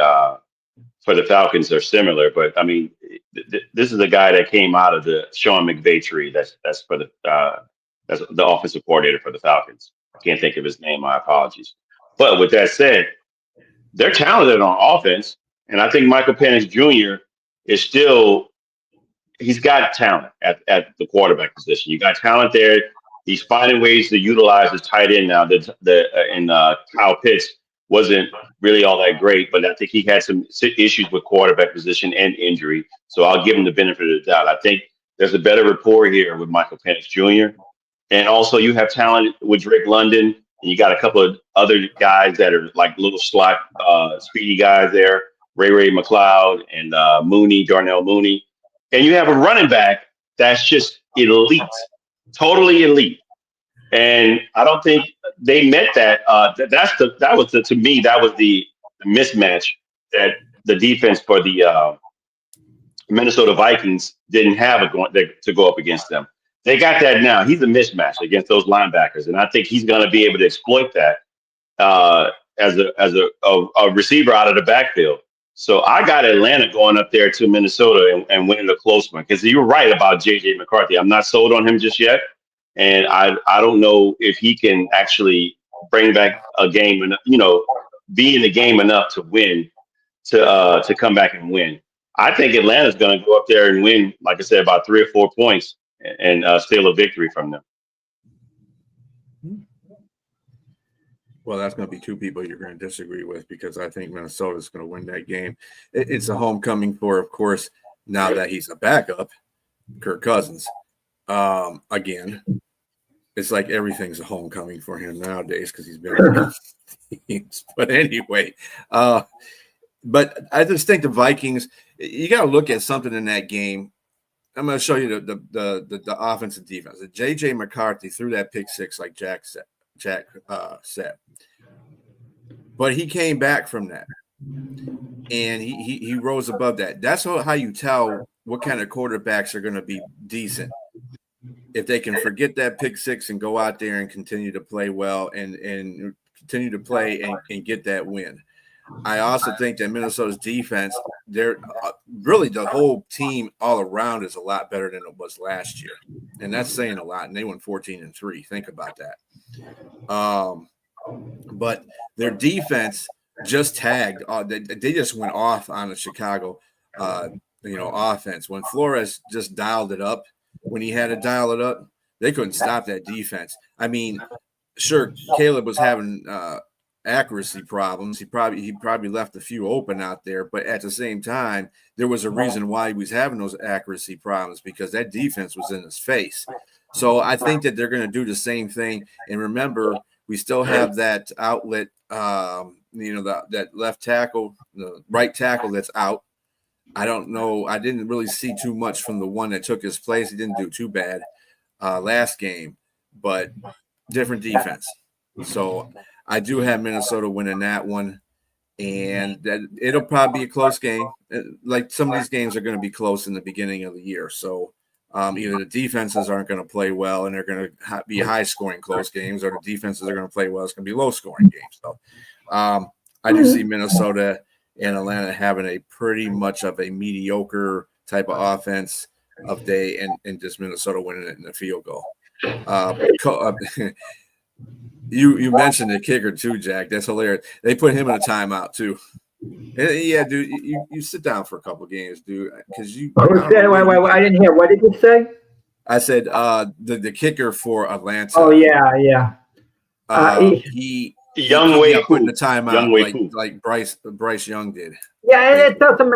Falcons are similar, but I mean, this is a guy that came out of the Sean McVay tree. That's for that's the offensive coordinator for the Falcons. I can't think of his name. My apologies. But with that said, they're talented on offense, and I think Michael Penix Jr. is still. He's got talent at the quarterback position. You got talent there. He's finding ways to utilize his tight end now. Kyle Pitts wasn't really all that great, but I think he had some issues with quarterback position and injury. So I'll give him the benefit of the doubt. I think there's a better rapport here with Michael Penix Jr. And also you have talent with Drake London, and you got a couple of other guys that are like little slot, speedy guys there, Ray McLeod and Darnell Mooney. And you have a running back that's just elite, totally elite. And I don't think they met that. To me, that was the mismatch that the defense for the Minnesota Vikings didn't have to go up against them. They got that now. He's a mismatch against those linebackers, and I think he's going to be able to exploit that as a receiver out of the backfield. So I got Atlanta going up there to Minnesota and winning a close one, because you're right about J.J. McCarthy. I'm not sold on him just yet, and I don't know if he can actually bring back a game and be in the game enough to win to come back and win. I think Atlanta's going to go up there and win, like I said, about 3 or 4 points and steal a victory from them. Well, that's going to be 2 people you're going to disagree with, because I think Minnesota's going to win that game. It's a homecoming for, of course, now that he's a backup, Kirk Cousins. Again, it's like everything's a homecoming for him nowadays because he's been on teams. But anyway, but I just think the Vikings, you got to look at something in that game. I'm going to show you the offense and defense. J.J. McCarthy threw that pick six, like Jack said, but he came back from that, and he rose above that. That's how you tell what kind of quarterbacks are going to be decent. If they can forget that pick six and go out there and continue to play well and continue to play and get that win. I also think that Minnesota's defense, they're really the whole team all around is a lot better than it was last year. And that's saying a lot. And they went 14-3. Think about that. But their defense just tagged. They just went off on the Chicago, offense. When Flores just dialed it up, when he had to dial it up, they couldn't stop that defense. I mean, sure, Caleb was having accuracy problems. He probably left a few open out there, but at the same time, there was a reason why he was having those accuracy problems, because that defense was in his face. So I think that they're going to do the same thing. And remember, we still have that outlet, that left tackle, the right tackle that's out. I don't know. I didn't really see too much from the one that took his place. He didn't do too bad last game, but different defense. So I do have Minnesota winning that one, and that it'll probably be a close game. Like some of these games are going to be close in the beginning of the year. So either the defenses aren't going to play well and they're going to be high-scoring close games, or the defenses are going to play well. It's going to be low-scoring games. So I do see Minnesota and Atlanta having a pretty much of a mediocre type of offense of day, and just Minnesota winning it in the field goal. You mentioned the kicker too, Jack. That's hilarious. They put him in a timeout too. Yeah, dude, you sit down for a couple games, dude, because you. Wait, I didn't hear. What did you say? I said the kicker for Atlanta. Oh yeah. He Young Wei got put in the timeout like Bryce Young did. Yeah, and it doesn't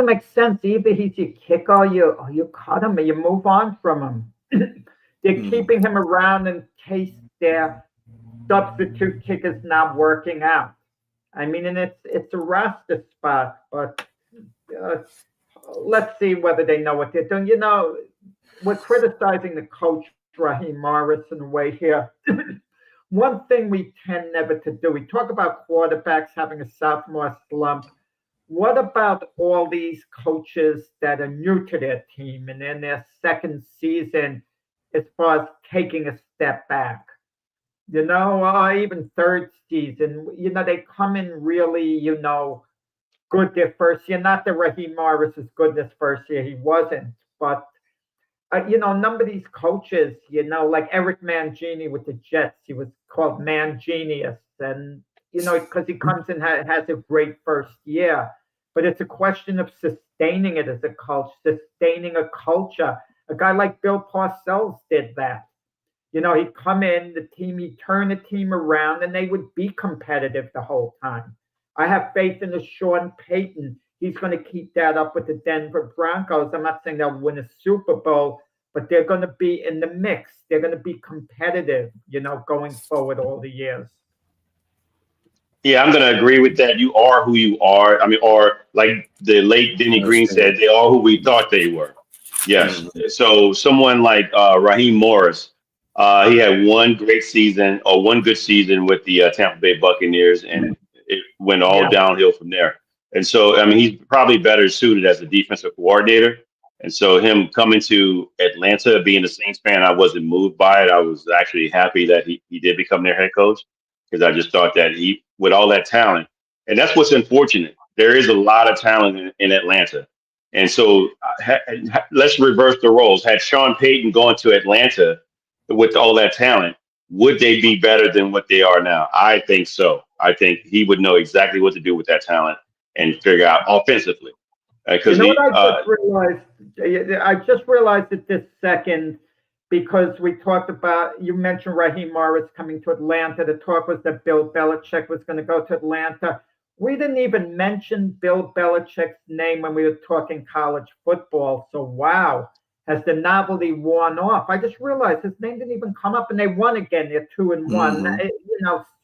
make sense. Either he's your kicker, or you cut him, or you move on from him. They're keeping him around in case their substitute kicker's not working out. I mean, and it's a roster spot, but let's see whether they know what they're doing. We're criticizing the coach, Raheem Morris, in a way here. One thing we tend never to do, we talk about quarterbacks having a sophomore slump. What about all these coaches that are new to their team and in their second season as far as taking a step back? Even third season, they come in really, good their first year. Not that Raheem Morris is good this first year. He wasn't. But, a number of these coaches, like Eric Mangini with the Jets, he was called Mangenius. And, because he comes in, has a great first year. But it's a question of sustaining it as a coach, sustaining a culture. A guy like Bill Parcells did that. He'd come in, he'd turn the team around, and they would be competitive the whole time. I have faith in the Sean Payton. He's going to keep that up with the Denver Broncos. I'm not saying they'll win a Super Bowl, but they're going to be in the mix. They're going to be competitive, going forward all the years. Yeah, I'm going to agree with that. You are who you are. I mean, or like the late Denny Green said, they are who we thought they were. Yes. So someone like Raheem Morris, he had one good season with the Tampa Bay Buccaneers, and it went all downhill from there. And so, I mean, he's probably better suited as a defensive coordinator. And so him coming to Atlanta, being a Saints fan, I wasn't moved by it. I was actually happy that he did become their head coach, because I just thought that he, with all that talent, and that's what's unfortunate. There is a lot of talent in Atlanta. And so let's reverse the roles. Had Sean Payton gone to Atlanta with all that talent, would they be better than what they are now? I think so. I think he would know exactly what to do with that talent and figure out offensively. Because I just realized it this second, because we talked about, you mentioned Raheem Morris coming to Atlanta. The talk was that Bill Belichick was going to go to Atlanta. We didn't even mention Bill Belichick's name when we were talking college football. So, wow, has the novelty worn off? I just realized his name didn't even come up, and they won again. They're 2-1.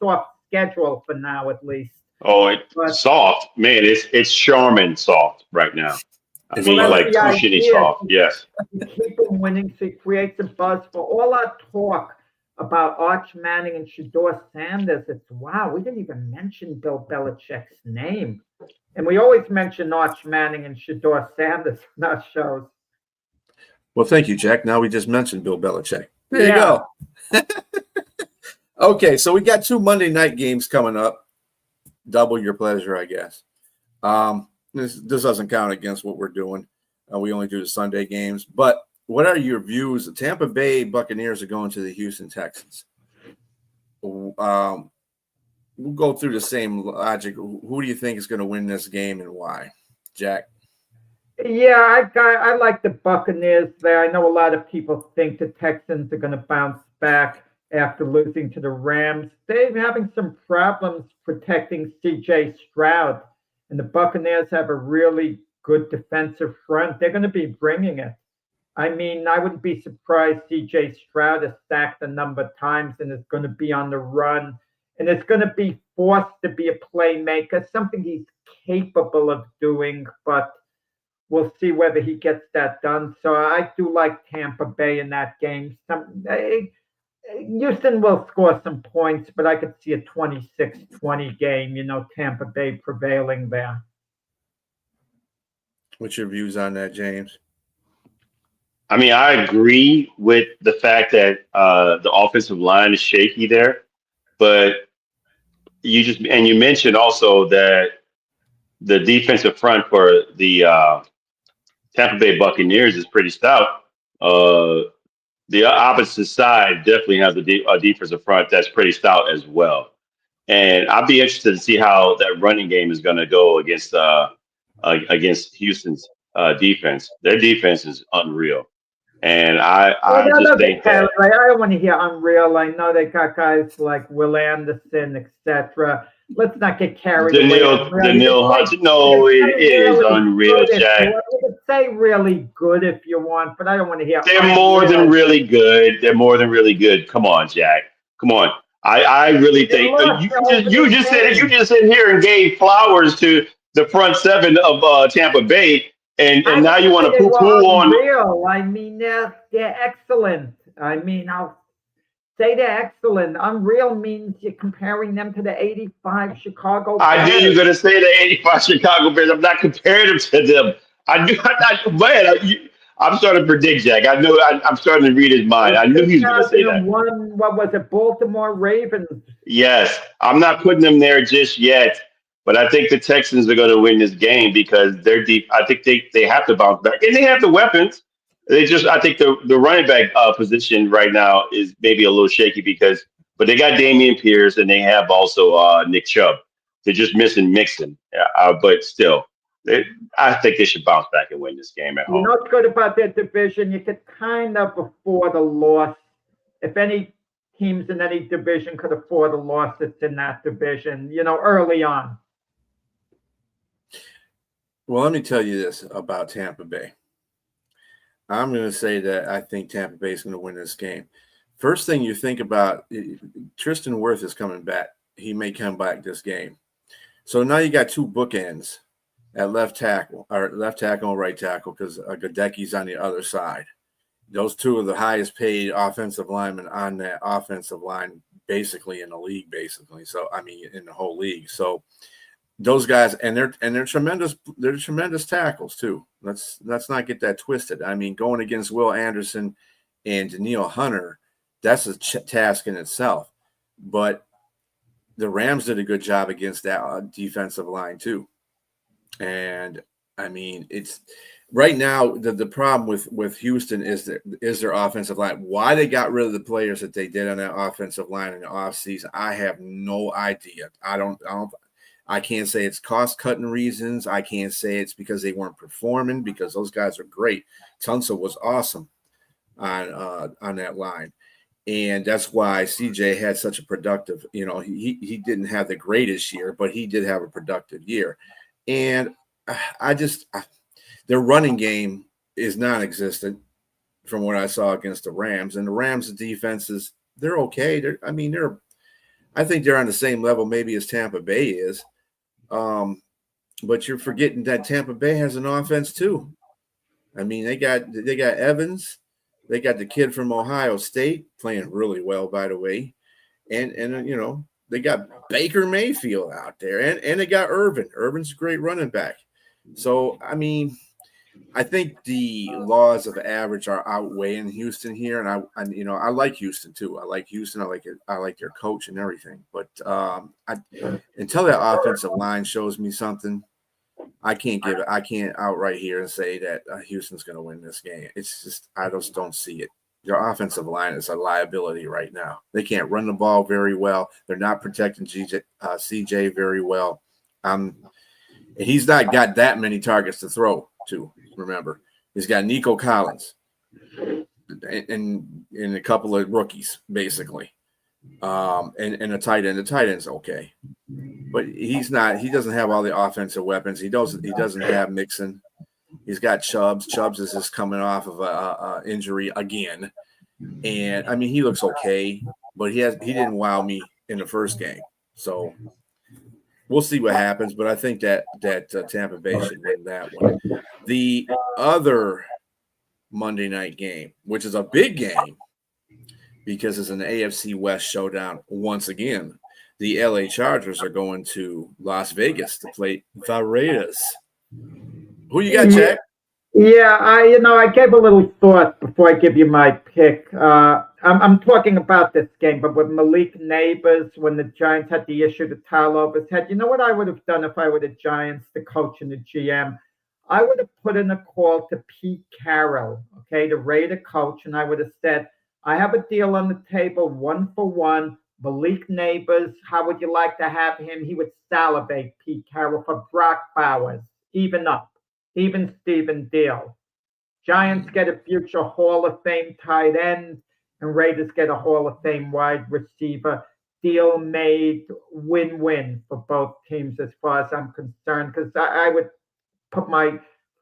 Soft schedule for now, at least. Oh, it's soft, man. It's Charmin soft right now. I mean, that's like the 2 shitty idea. soft. Yes. You keep them winning, so it creates a buzz for all our talk about Arch Manning and Shedeur Sanders. It's wow, we didn't even mention Bill Belichick's name. And we always mention Arch Manning and Shedeur Sanders in our shows. Well, thank you, Jack. Now we just mentioned Bill Belichick. There Yeah. you go. Okay, so we got 2 Monday night games coming up. Double your pleasure, I guess. This doesn't count against what we're doing. We only do the Sunday games. But what are your views? The Tampa Bay Buccaneers are going to the Houston Texans. We'll go through the same logic. Who do you think is going to win this game and why? Jack? Yeah, I like the Buccaneers there. I know a lot of people think the Texans are going to bounce back after losing to the Rams. They're having some problems protecting C.J. Stroud, and the Buccaneers have a really good defensive front. They're going to be bringing it. I mean, I wouldn't be surprised C.J. Stroud is stacked a number of times and is going to be on the run, and it's going to be forced to be a playmaker, something he's capable of doing, but we'll see whether he gets that done. So I do like Tampa Bay in that game. Houston will score some points, but I could see a 26-20 game, Tampa Bay prevailing there. What's your views on that, James? I mean, I agree with the fact that the offensive line is shaky there, but you mentioned also that the defensive front for the Tampa Bay Buccaneers is pretty stout. The opposite side definitely has a defensive front that's pretty stout as well. And I'd be interested to see how that running game is going to go against Houston's defense. Their defense is unreal. And I just think that I don't want to hear unreal. I know they got guys like Will Anderson, etc. Let's not get carried away. Daniil Hunter. No, it is unreal, Jack. You can say really good if you want, but I don't want to hear. They're more than really good. They're more than really good. Come on, Jack. Come on. I really think you just sit here and gave flowers to the front seven of Tampa Bay, and now you want to poo-poo on. Real. I mean, they're excellent. I mean, I'll say they're excellent. Unreal means you're comparing them to the 85 Chicago Bears. I knew you were going to say the 85 Chicago Bears. I'm not comparing them to them. I'm starting to predict, Jack. I know I'm starting to read his mind. I knew he was going to say that. What was it, Baltimore Ravens? Yes. I'm not putting them there just yet, but I think the Texans are going to win this game because they're deep. I think they have to bounce back, and they have the weapons. I think the running back position right now is maybe a little shaky but they got Dameon Pierce and they have also Nick Chubb. They're just missing Mixon, but still, I think they should bounce back and win this game at home. You know what's good about their division? You could kind of afford a loss. If any teams in any division could afford a loss, it's in that division, early on. Well, let me tell you this about Tampa Bay. I'm going to say that I think Tampa Bay is going to win this game. First thing you think about, Tristan Wirth is coming back. He may come back this game. So now you got 2 bookends at left tackle and right tackle because Gadecki's on the other side. Those 2 are the highest paid offensive linemen on that offensive line, basically in the league, So, I mean, in the whole league. So those guys, and they're tremendous. They're tremendous tackles too. Let's not get that twisted. I mean, going against Will Anderson and Daniil Hunter, that's a task in itself. But the Rams did a good job against that defensive line too. And I mean, it's right now the problem with Houston is their offensive line. Why they got rid of the players that they did on that offensive line in the offseason, I have no idea. I can't say it's cost-cutting reasons. I can't say it's because they weren't performing, because those guys are great. Tunsil was awesome on that line. And that's why CJ had such a productive, he didn't have the greatest year, but he did have a productive year. And their running game is non-existent from what I saw against the Rams. And the Rams' defenses, they're okay. I think they're on the same level maybe as Tampa Bay is. But you're forgetting that Tampa Bay has an offense too. I mean, they got Evans, they got the kid from Ohio State playing really well, by the way, and they got Baker Mayfield out there, and they got Irvin. Irvin's a great running back. So I mean, I think the laws of average are outweighing Houston here, and I like Houston too. I like Houston. I like it. I like their coach and everything. But until that offensive line shows me something, I can't outright here and say that Houston's going to win this game. It's just I just don't see it. Your offensive line is a liability right now. They can't run the ball very well. They're not protecting CJ very well. And he's not got that many targets to throw to. Remember, he's got Nico Collins and a couple of rookies, basically, and a tight end. The tight end's okay, but he doesn't have all the offensive weapons. He doesn't have Mixon. He's got Chubbs. Chubbs is just coming off of a injury again, and I mean he looks okay, but he didn't wow me in the first game. So we'll see what happens, but I think that Tampa Bay should win that one. The other Monday night game, which is a big game because it's an AFC West showdown once again. The LA Chargers are going to Las Vegas to play the Raiders. Who you got, Jack? Yeah, I gave a little thought before I give you my pick. I'm talking about this game, but with Malik Neighbors, when the Giants had the issue to towel over his head, you know what I would have done if I were the Giants, the coach and the GM? I would have put in a call to Pete Carroll, okay, the Raider coach, and I would have said, I have a deal on the table, 1-for-1. Malik Neighbors, how would you like to have him? He would salivate, Pete Carroll, for Brock Bowers, even Steven deal. Giants get a future Hall of Fame tight end, and Raiders get a Hall of Fame wide receiver. Deal made, win-win for both teams as far as I'm concerned, because I would put my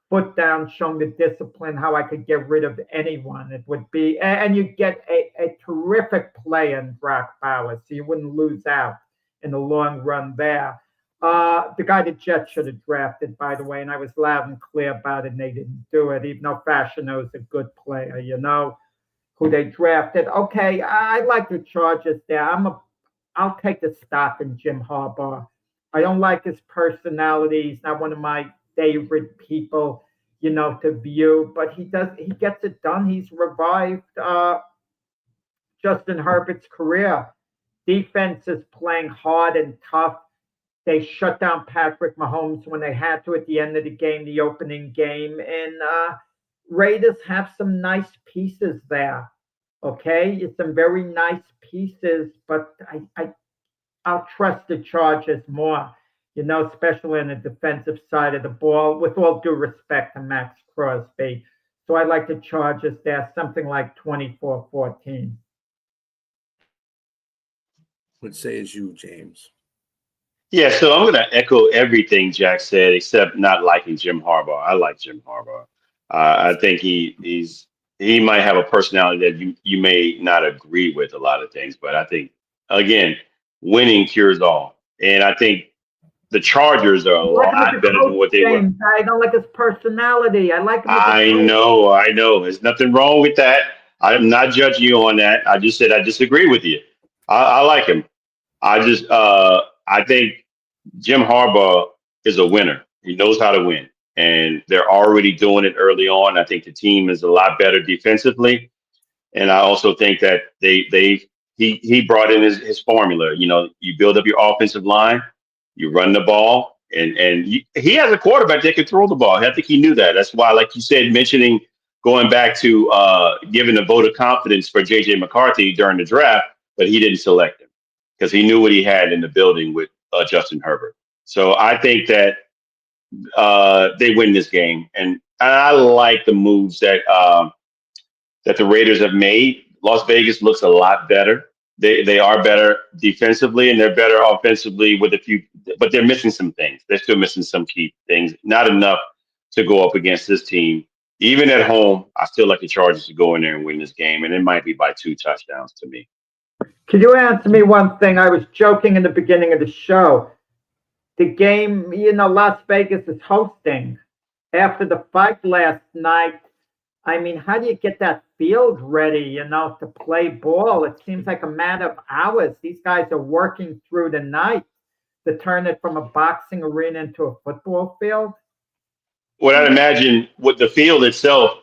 foot down, showing the discipline, how I could get rid of anyone. It would be, and you get a terrific play in Brock Bowers, so you wouldn't lose out in the long run there. The guy the Jets should have drafted, by the way, and I was loud and clear about it, and they didn't do it, even though Fashiono is a good player, who they drafted. Okay, I like the Chargers there. I'll take the stock in Jim Harbaugh. I don't like his personality. He's not one of my favorite people, to view, but he gets it done. He's revived Justin Herbert's career. Defense is playing hard and tough. They shut down Patrick Mahomes when they had to at the end of the game, the opening game, and Raiders have some nice pieces there. Okay, it's some very nice pieces, but I'll trust the Chargers more. Especially on the defensive side of the ball, with all due respect to Max Crosby. So I like the Chargers there, something like 24-14. What says you, James? Yeah, so I'm going to echo everything Jack said, except not liking Jim Harbaugh. I like Jim Harbaugh. I think he might have a personality that you may not agree with a lot of things, but I think, again, winning cures all. And I think the Chargers are a lot better than what they were. I don't like his personality. I like him. I know. There's nothing wrong with that. I'm not judging you on that. I just said I disagree with you. I like him. I think Jim Harbaugh is a winner. He knows how to win, and they're already doing it early on. I think the team is a lot better defensively, and I also think that he brought in his formula. You build up your offensive line. You run the ball, and he has a quarterback that can throw the ball. I think he knew that. That's why, like you said, mentioning going back to giving a vote of confidence for J.J. McCarthy during the draft, but he didn't select him because he knew what he had in the building with Justin Herbert. So I think that they win this game, and I like the moves that the Raiders have made. Las Vegas looks a lot better. They are better defensively, and they're better offensively with a few, but they're missing some things. They're still missing some key things. Not enough to go up against this team. Even at home, I still like the Chargers to go in there and win this game, and it might be by 2 touchdowns to me. Could you answer me one thing? I was joking in the beginning of the show. the game, Las Vegas is hosting. After the fight last night, I mean, how do you get that field ready, to play ball? It seems like a matter of hours. These guys are working through the night to turn it from a boxing arena into a football field. What I'd imagine, what the field itself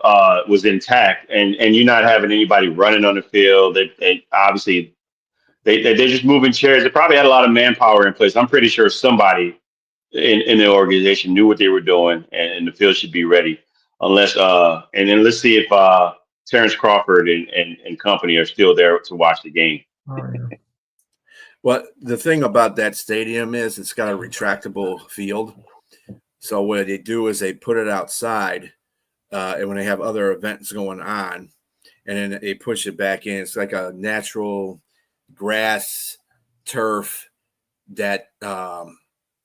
was intact, and you're not having anybody running on the field. They obviously they're just moving chairs. They probably had a lot of manpower in place. I'm pretty sure somebody in the organization knew what they were doing, and the field should be ready. Unless and then let's see if Terrence Crawford and company are still there to watch the game. Well, the thing about that stadium is it's got a retractable field. So what they do is they put it outside, and when they have other events going on, and then they push it back in. It's like a natural grass turf that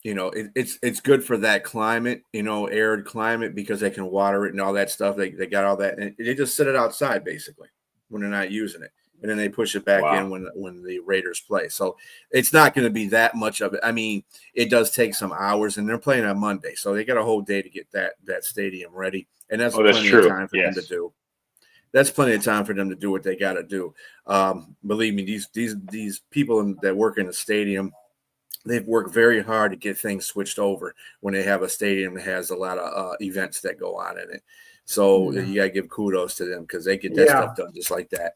it's good for that climate, arid climate, because they can water it and all that stuff. They got all that, and they just sit it outside basically when they're not using it, and then they push it back in when the Raiders play. So it's not going to be that much of it. I mean, it does take some hours, and they're playing on Monday, so they got a whole day to get that stadium ready, and that's plenty of time for them to do. That's plenty of time for them to do what they got to do. Believe me, these people that work in the stadium, they've worked very hard to get things switched over when they have a stadium that has a lot of events that go on in it. So you got to give kudos to them because they get that stuff done just like that.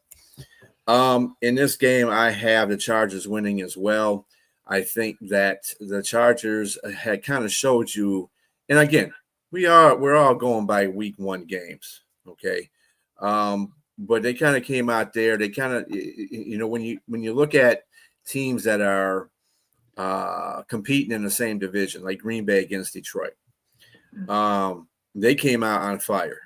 In this game, I have the Chargers winning as well. I think that the Chargers had kind of showed you, and again, we're all going by week 1 games, okay? But they kind of came out there. They kind of, when you look at teams that are competing in the same division, like Green Bay against Detroit, they came out on fire.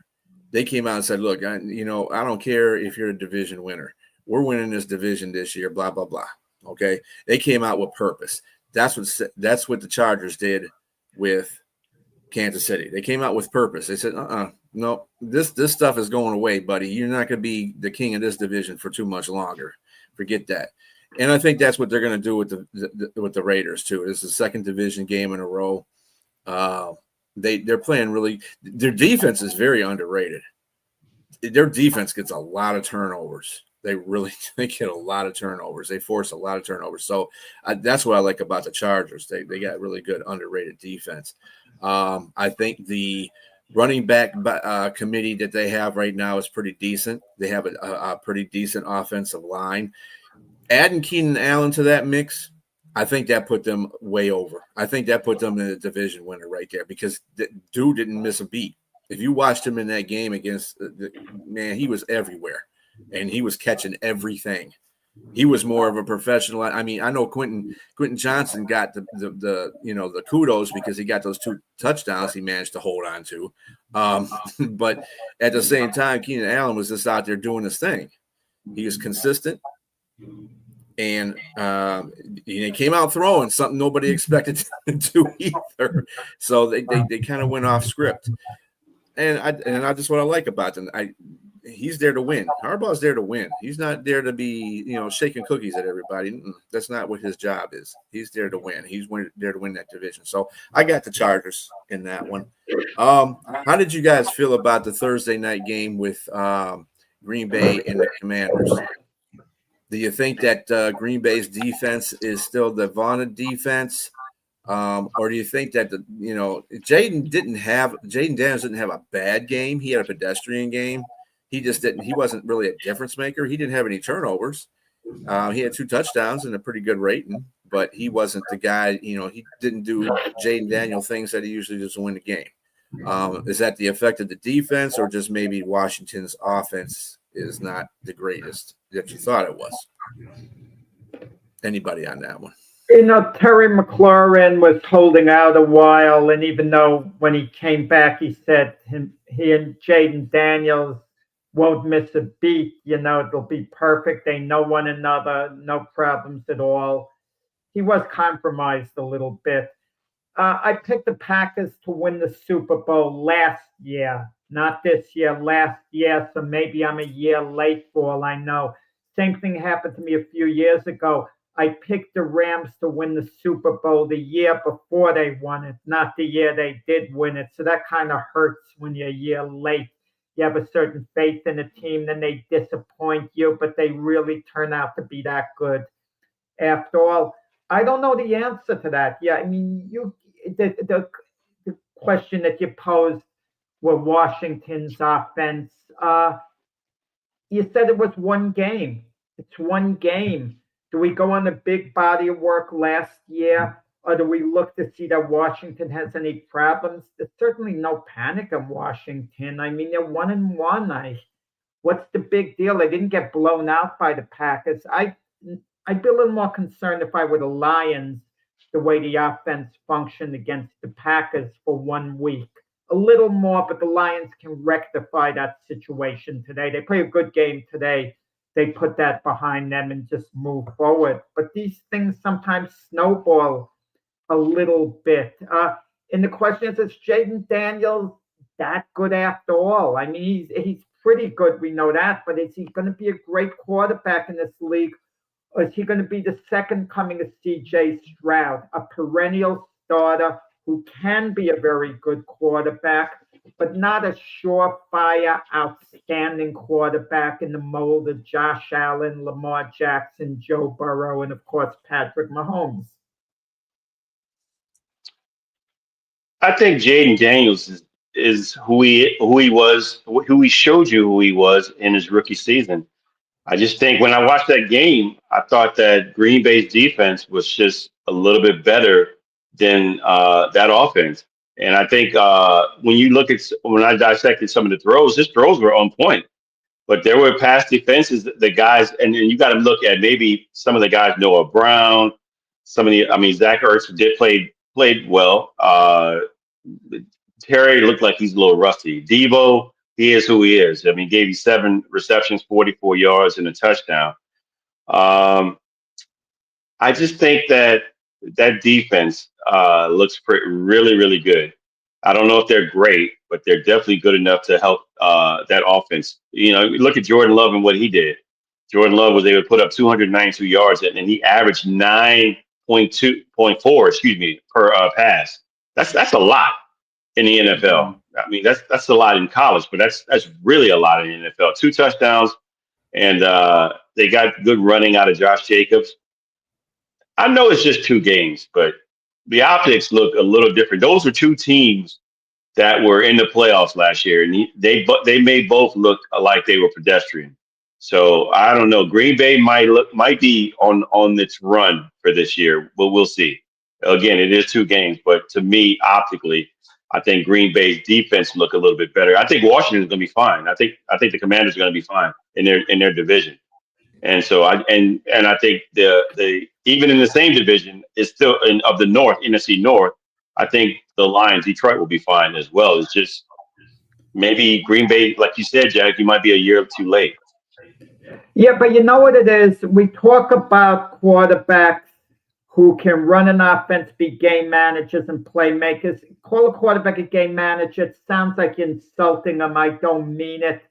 They came out and said, "Look, I don't care if you're a division winner. We're winning this division this year." Blah blah blah. Okay, they came out with purpose. That's what the Chargers did with Kansas City. They came out with purpose. They said, no, this stuff is going away, buddy. You're not going to be the king of this division for too much longer. Forget that." And I think that's what they're going to do with the Raiders too. It's the second division game in a row. They're playing really. Their defense is very underrated. Their defense gets a lot of turnovers. They get a lot of turnovers. They force a lot of turnovers. So that's what I like about the Chargers. They got really good underrated defense. I think the running back committee that they have right now is pretty decent. They have a pretty decent offensive line. Adding Keenan Allen to that mix, I think that put them way over. I think that put them in a division winner right there because the dude didn't miss a beat. If you watched him in that game against man, he was everywhere, and he was catching everything. He was more of a professional. I mean, I know Quentin Johnson got the kudos because he got those 2 touchdowns he managed to hold on to. But at the same time, Keenan Allen was just out there doing his thing. He was consistent, and he came out throwing something nobody expected to do either. So they kind of went off script, and I just what I like about them. He's there to win. Harbaugh's there to win. He's not there to be, shaking cookies at everybody. That's not what his job is. He's there to win. He's there to win that division. So I got the Chargers in that one. How did you guys feel about the Thursday night game with Green Bay and the Commanders? Do you think that Green Bay's defense is still the vaunted defense? Or do you think that Jaden Daniels didn't have a bad game? He had a pedestrian game. He just didn't. He wasn't really a difference maker. He didn't have any turnovers. He had 2 touchdowns and a pretty good rating, but he wasn't the guy. He didn't do Jaden Daniel things that he usually does to win the game. Is that the effect of the defense, or just maybe Washington's offense is not the greatest that you thought it was? Anybody on that one? Terry McLaurin was holding out a while, and even though when he came back, he said he and Jaden Daniels won't miss a beat. It'll be perfect. They know one another, no problems at all. He was compromised a little bit. I picked the Packers to win the Super Bowl last year, not this year, last year. So maybe I'm a year late for all I know. Same thing happened to me a few years ago. I picked the Rams to win the Super Bowl the year before they won it, not the year they did win it. So that kind of hurts when you're a year late. You have a certain faith in a team, then they disappoint you, but they really turn out to be that good. After all, I don't know the answer to that. Yeah, I mean, the question that you posed with Washington's offense, you said it was one game. It's one game. Do we go on the big body of work last year, or do we look to see that Washington has any problems? There's certainly no panic in Washington. I mean, they're 1-1. What's the big deal? They didn't get blown out by the Packers. I'd be a little more concerned if I were the Lions, the way the offense functioned against the Packers for 1 week. A little more, but the Lions can rectify that situation today. They play a good game today. They put that behind them and just move forward. But these things sometimes snowball a little bit. And the question is Jaden Daniels that good after all? I mean, he's pretty good. We know that. But is he going to be a great quarterback in this league? Or is he going to be the second coming of C.J. Stroud, a perennial starter who can be a very good quarterback, but not a surefire, outstanding quarterback in the mold of Josh Allen, Lamar Jackson, Joe Burrow, and of course, Patrick Mahomes? I think Jaden Daniels is who he was, who he showed you who he was in his rookie season. I just think when I watched that game, I thought that Green Bay's defense was just a little bit better than that offense. And I think when I dissected some of the throws, his throws were on point. But there were past defenses, the guys, and you got to look at maybe some of the guys, Noah Brown, Zach Ertz played well. Terry looked like he's a little rusty. Devo, he is who he is. I mean, gave you 7 receptions, 44 yards, and a touchdown. I just think that defense looks really, really good. I don't know if they're great, but they're definitely good enough to help that offense. Look at Jordan Love and what he did. Jordan Love was able to put up 292 yards, and he averaged 9.4, per pass. That's a lot in the NFL. I mean, that's a lot in college, but that's really a lot in the NFL. 2 touchdowns, and they got good running out of Josh Jacobs. I know it's just 2 games, but the optics look a little different. Those are 2 teams that were in the playoffs last year, and they may both look like they were pedestrian. So I don't know. Green Bay might be on its run for this year, but we'll see. Again, it is 2 games, but to me, optically, I think Green Bay's defense look a little bit better. I think Washington's going to be fine. I think the Commanders are going to be fine in their division. And so I think the even in the same division is still of the North, NFC North. I think the Lions, Detroit will be fine as well. It's just maybe Green Bay, like you said, Jack, you might be a year too late. Yeah, but you know what it is? We talk about quarterbacks who can run an offense, be game managers and playmakers. Call a quarterback a game manager. It sounds like you're insulting them. I don't mean it.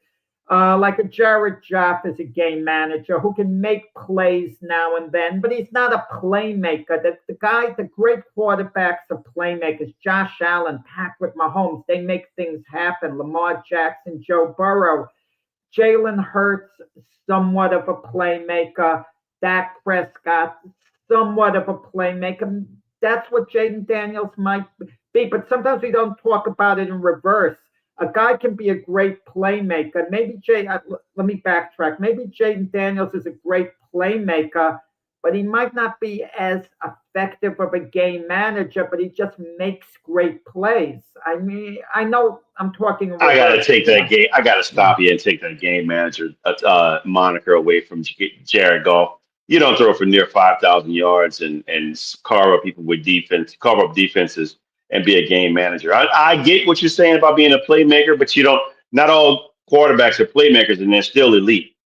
Like a Jared Goff is a game manager who can make plays now and then, but he's not a playmaker. The great quarterbacks are playmakers. Josh Allen, Patrick Mahomes, they make things happen. Lamar Jackson, Joe Burrow. Jalen Hurts, somewhat of a playmaker. Dak Prescott, somewhat of a playmaker. That's what Jaden Daniels might be, but sometimes we don't talk about it in reverse. A guy can be a great playmaker. Let me backtrack. Maybe Jaden Daniels is a great playmaker, but he might not be as effective of a game manager, but he just makes great plays. I mean, I know I'm talking. I got to take that game. I got to stop you and take that game manager moniker away from Jared Goff. You don't throw for near 5,000 yards and carve up people with defense, carve up defenses, and be a game manager. I get what you're saying about being a playmaker, but not all quarterbacks are playmakers and they're still elite.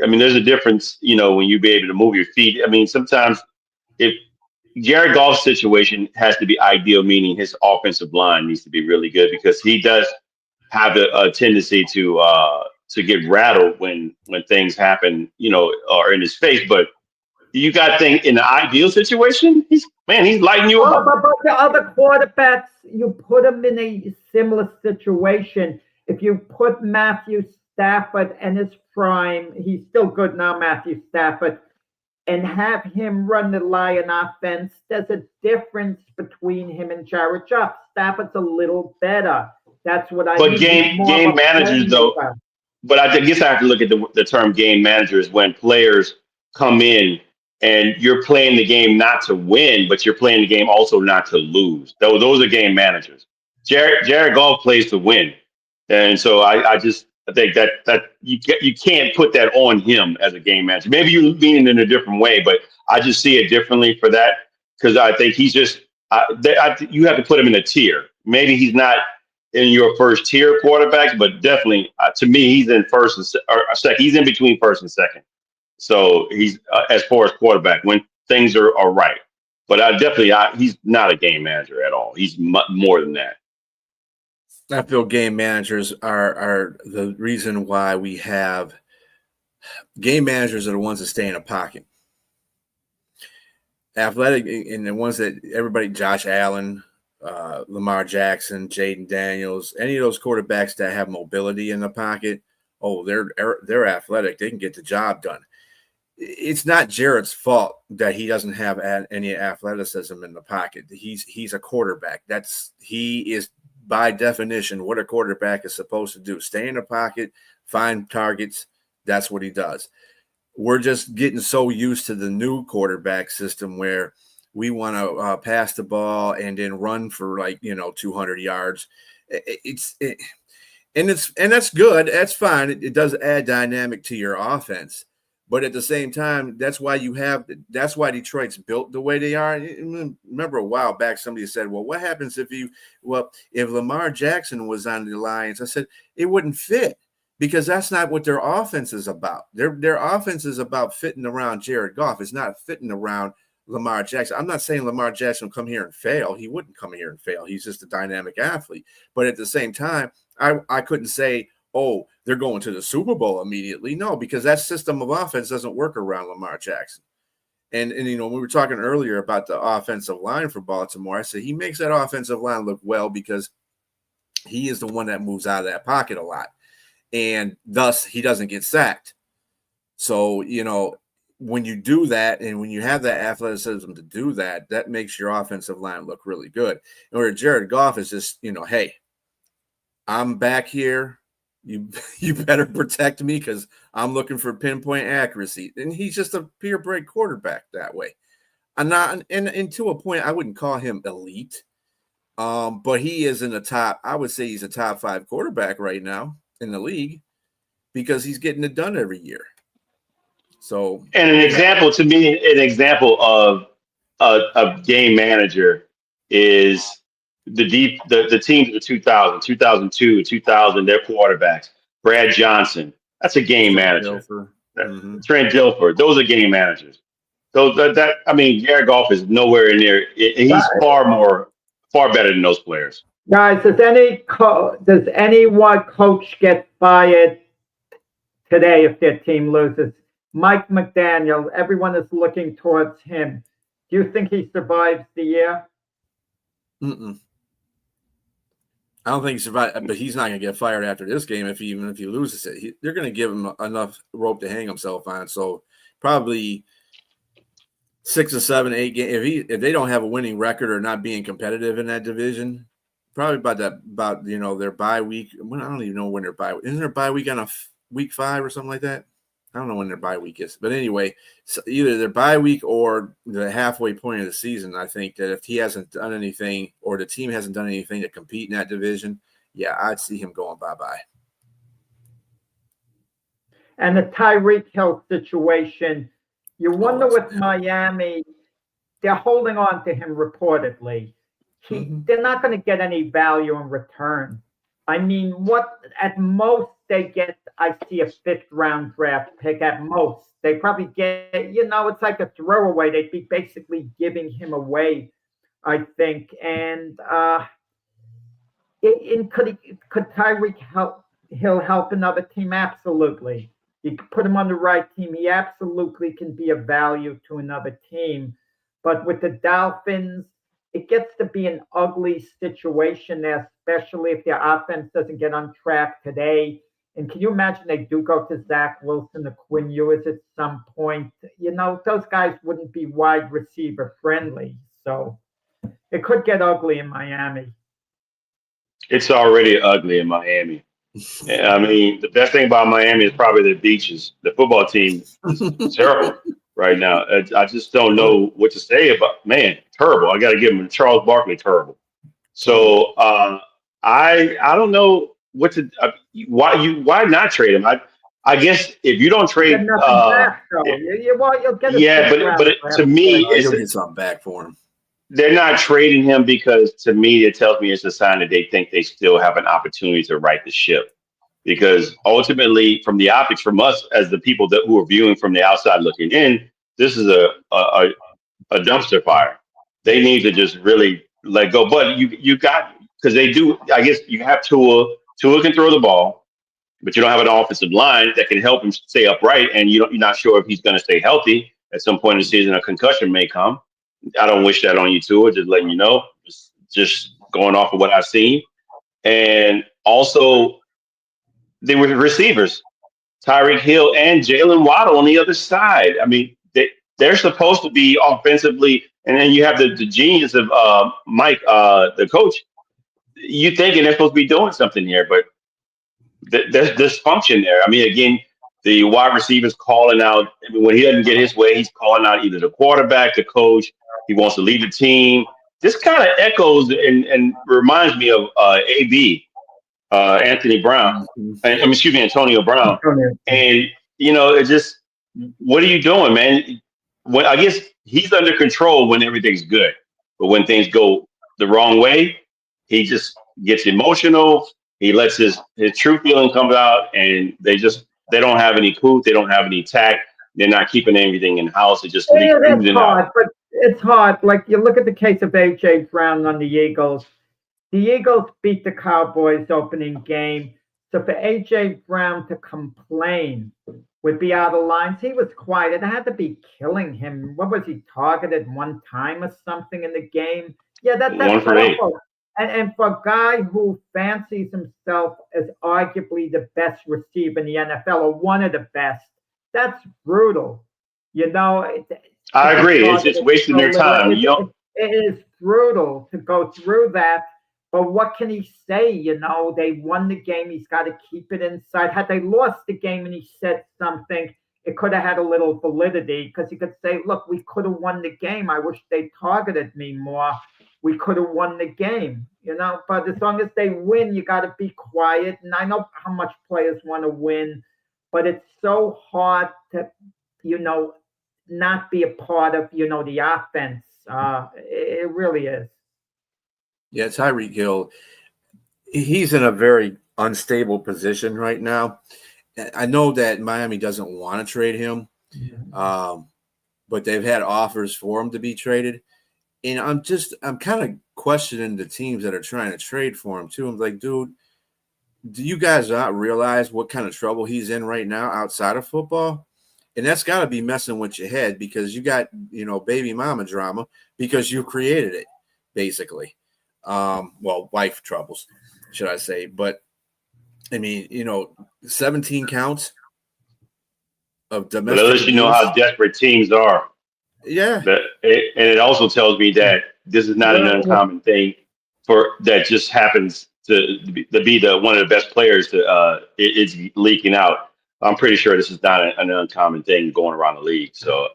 I mean, there's a difference, when you be able to move your feet. I mean, sometimes if Jared Goff's situation has to be ideal, meaning his offensive line needs to be really good because he does have a tendency to get rattled when things happen, or in his face. But you got to think in the ideal situation, he's lighting you Oh, up. but the other quarterbacks, you put them in a similar situation. If you put Matthew Stafford in his prime, he's still good now, Matthew Stafford, and have him run the Lion offense, there's a difference between him and Jared Goff. Stafford's a little better. That's what I But mean. He's more game of a managers though, playmaker. but I guess I have to look at the term game managers when players come in and you're playing the game not to win, but you're playing the game also not to lose. Those are game managers. Jared Goff plays to win, and so I think that you can't put that on him as a game manager. Maybe you mean it in a different way, but I just see it differently for that because I think he's just you have to put him in a tier. Maybe he's not in your first tier quarterbacks, but definitely to me, he's in first or second. He's in between first and second. So he's as far as quarterback when things are right. But he's not a game manager at all. He's more than that. I feel game managers are the reason why we have game managers are the ones that stay in a pocket. Athletic and the ones that everybody, Josh Allen, Lamar Jackson, Jaden Daniels, any of those quarterbacks that have mobility in the pocket, they're athletic. They can get the job done. It's not Jared's fault that he doesn't have any athleticism in the pocket. He's a quarterback. He is by definition what a quarterback is supposed to do: stay in the pocket, find targets. That's what he does. We're just getting so used to the new quarterback system where we want to pass the ball and then run for 200 yards. And that's good. That's fine. It does add dynamic to your offense. But at the same time, that's why Detroit's built the way they are. Remember a while back, somebody said, well, what happens if Lamar Jackson was on the Lions? I said, it wouldn't fit because that's not what their offense is about. Their offense is about fitting around Jared Goff. It's not fitting around Lamar Jackson. I'm not saying Lamar Jackson will come here and fail. He wouldn't come here and fail. He's just a dynamic athlete. But at the same time, I couldn't say, oh, they're going to the Super Bowl immediately. No, because that system of offense doesn't work around Lamar Jackson. And we were talking earlier about the offensive line for Baltimore. I said he makes that offensive line look well because he is the one that moves out of that pocket a lot. And thus he doesn't get sacked. So, when you do that and when you have that athleticism to do that, that makes your offensive line look really good. And where Jared Goff is just, hey, I'm back here. You better protect me because I'm looking for pinpoint accuracy. And he's just a purebred quarterback that way. And to a point, I wouldn't call him elite. But he is in the top. I would say he's a top 5 quarterback right now in the league because he's getting it done every year. So, and an example of a game manager is the teams of the 2000, 2002, 2000, their quarterbacks. Brad Johnson, that's a game manager. Mm-hmm. Trent Dilfer, those are game managers. So Jared Goff is nowhere near. He's far better than those players. Guys, does any one coach get fired today if their team loses? Mike McDaniel, everyone is looking towards him. Do you think he survives the year? Mm-mm. I don't think he survived, but he's not going to get fired after this game even if he loses it. They're going to give him enough rope to hang himself on. So probably 6 or 7, 8 games. If they don't have a winning record or not being competitive in that division, probably about their bye week. I don't even know when their bye. Isn't their bye week on a week 5 or something like that? I don't know when their bye week is, but anyway, so either their bye week or the halfway point of the season. I think that if he hasn't done anything or the team hasn't done anything to compete in that division, yeah, I'd see him going bye-bye. And the Tyreek Hill situation, you wonder with Miami, they're holding on to him reportedly. They're not going to get any value in return. I mean, what at most they get, I see a 5th round draft pick at most. They probably get, it's like a throwaway. They'd be basically giving him away, I think. And could Tyreek Hill help another team? Absolutely. You can put him on the right team. He absolutely can be of value to another team. But with the Dolphins, it gets to be an ugly situation there, especially if their offense doesn't get on track today. And can you imagine they do go to Zach Wilson or Quinn Ewers at some point? Those guys wouldn't be wide receiver friendly. So it could get ugly in Miami. It's already ugly in Miami. I mean, the best thing about Miami is probably the beaches. The football team is terrible right now. I just don't know what to say about, man, terrible. I got to give him Charles Barkley, terrible. So I don't know what to why not trade him. I guess if you don't trade, back, you'll get to me, you'll get something back for him. They're not trading him because, to me, it tells me it's a sign that they think they still have an opportunity to right the ship. Because ultimately, from the optics, from us as the people who are viewing from the outside looking in, this is a dumpster fire. They need to just really let go. But you got, because they do. I guess you have Tua. Tua can throw the ball, but you don't have an offensive line that can help him stay upright, and you're not sure if he's going to stay healthy. At some point in the season, a concussion may come. I don't wish that on you, Tua. Just letting you know, just going off of what I've seen, and also they were receivers, Tyreek Hill and Jalen Waddle on the other side. I mean, they're supposed to be offensively, and then you have the genius of Mike, the coach. You thinking they're supposed to be doing something here, but there's dysfunction there. I mean, again, the wide receivers calling out. I mean, when he doesn't get his way, he's calling out either the quarterback, the coach. He wants to lead the team. This kind of echoes and reminds me of AB, Anthony Brown. Antonio Brown. And it just, what are you doing, man? I guess he's under control when everything's good, but when things go the wrong way, he just gets emotional. He lets his true feeling come out, and they don't have any coup. They don't have any tact. They're not keeping anything in house. It just leaks in and out. But it's hard. Like, you look at the case of A.J. Brown on the Eagles. The Eagles beat the Cowboys opening game. So for A.J. Brown to complain would be out of line. He was quiet. It had to be killing him. What was he, targeted one time or something in the game? Yeah, that's awful. And for a guy who fancies himself as arguably the best receiver in the NFL, or one of the best, that's brutal. I agree. It's wasting their time. It is brutal to go through that. But what can he say? They won the game. He's got to keep it inside. Had they lost the game and he said something, it could have had a little validity, because he could say, look, we could have won the game. I wish they targeted me more. We could have won the game, but as long as they win, you got to be quiet. And I know how much players want to win, but it's so hard to, not be a part of, the offense. It really is. Yeah, Tyreek Hill, he's in a very unstable position right now. I know that Miami doesn't want to trade him, but they've had offers for him to be traded. And I'm kind of questioning the teams that are trying to trade for him too. I'm like, dude, do you guys not realize what kind of trouble he's in right now outside of football? And that's got to be messing with your head, because you got, baby mama drama because you created it, basically. Wife troubles, should I say. But, I mean, 17 counts of domestic abuse. But at least you know how desperate teams are. Yeah. And it also tells me that this is not an uncommon thing that just happens to be one of the best players it's leaking out. I'm pretty sure this is not an uncommon thing going around the league. So,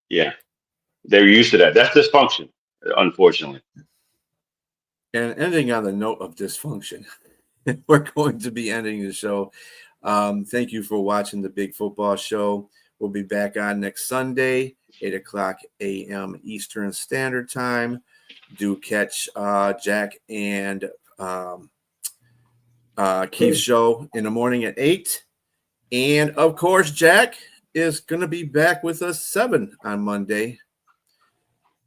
they're used to that. That's dysfunction, unfortunately. And ending on the note of dysfunction, we're going to be ending the show. Thank you for watching the Big Football Show. We'll be back on next Sunday, 8:00 a.m. Eastern Standard Time. Do catch Jack and Keith's show in the morning at 8. And, of course, Jack is going to be back with us 7 on Monday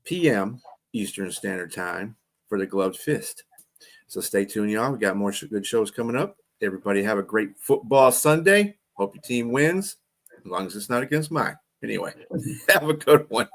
p.m. Eastern Standard Time for the Gloved Fist. So stay tuned, y'all. We got more good shows coming up. Everybody have a great football Sunday. Hope your team wins, as long as it's not against mine. Anyway, have a good one.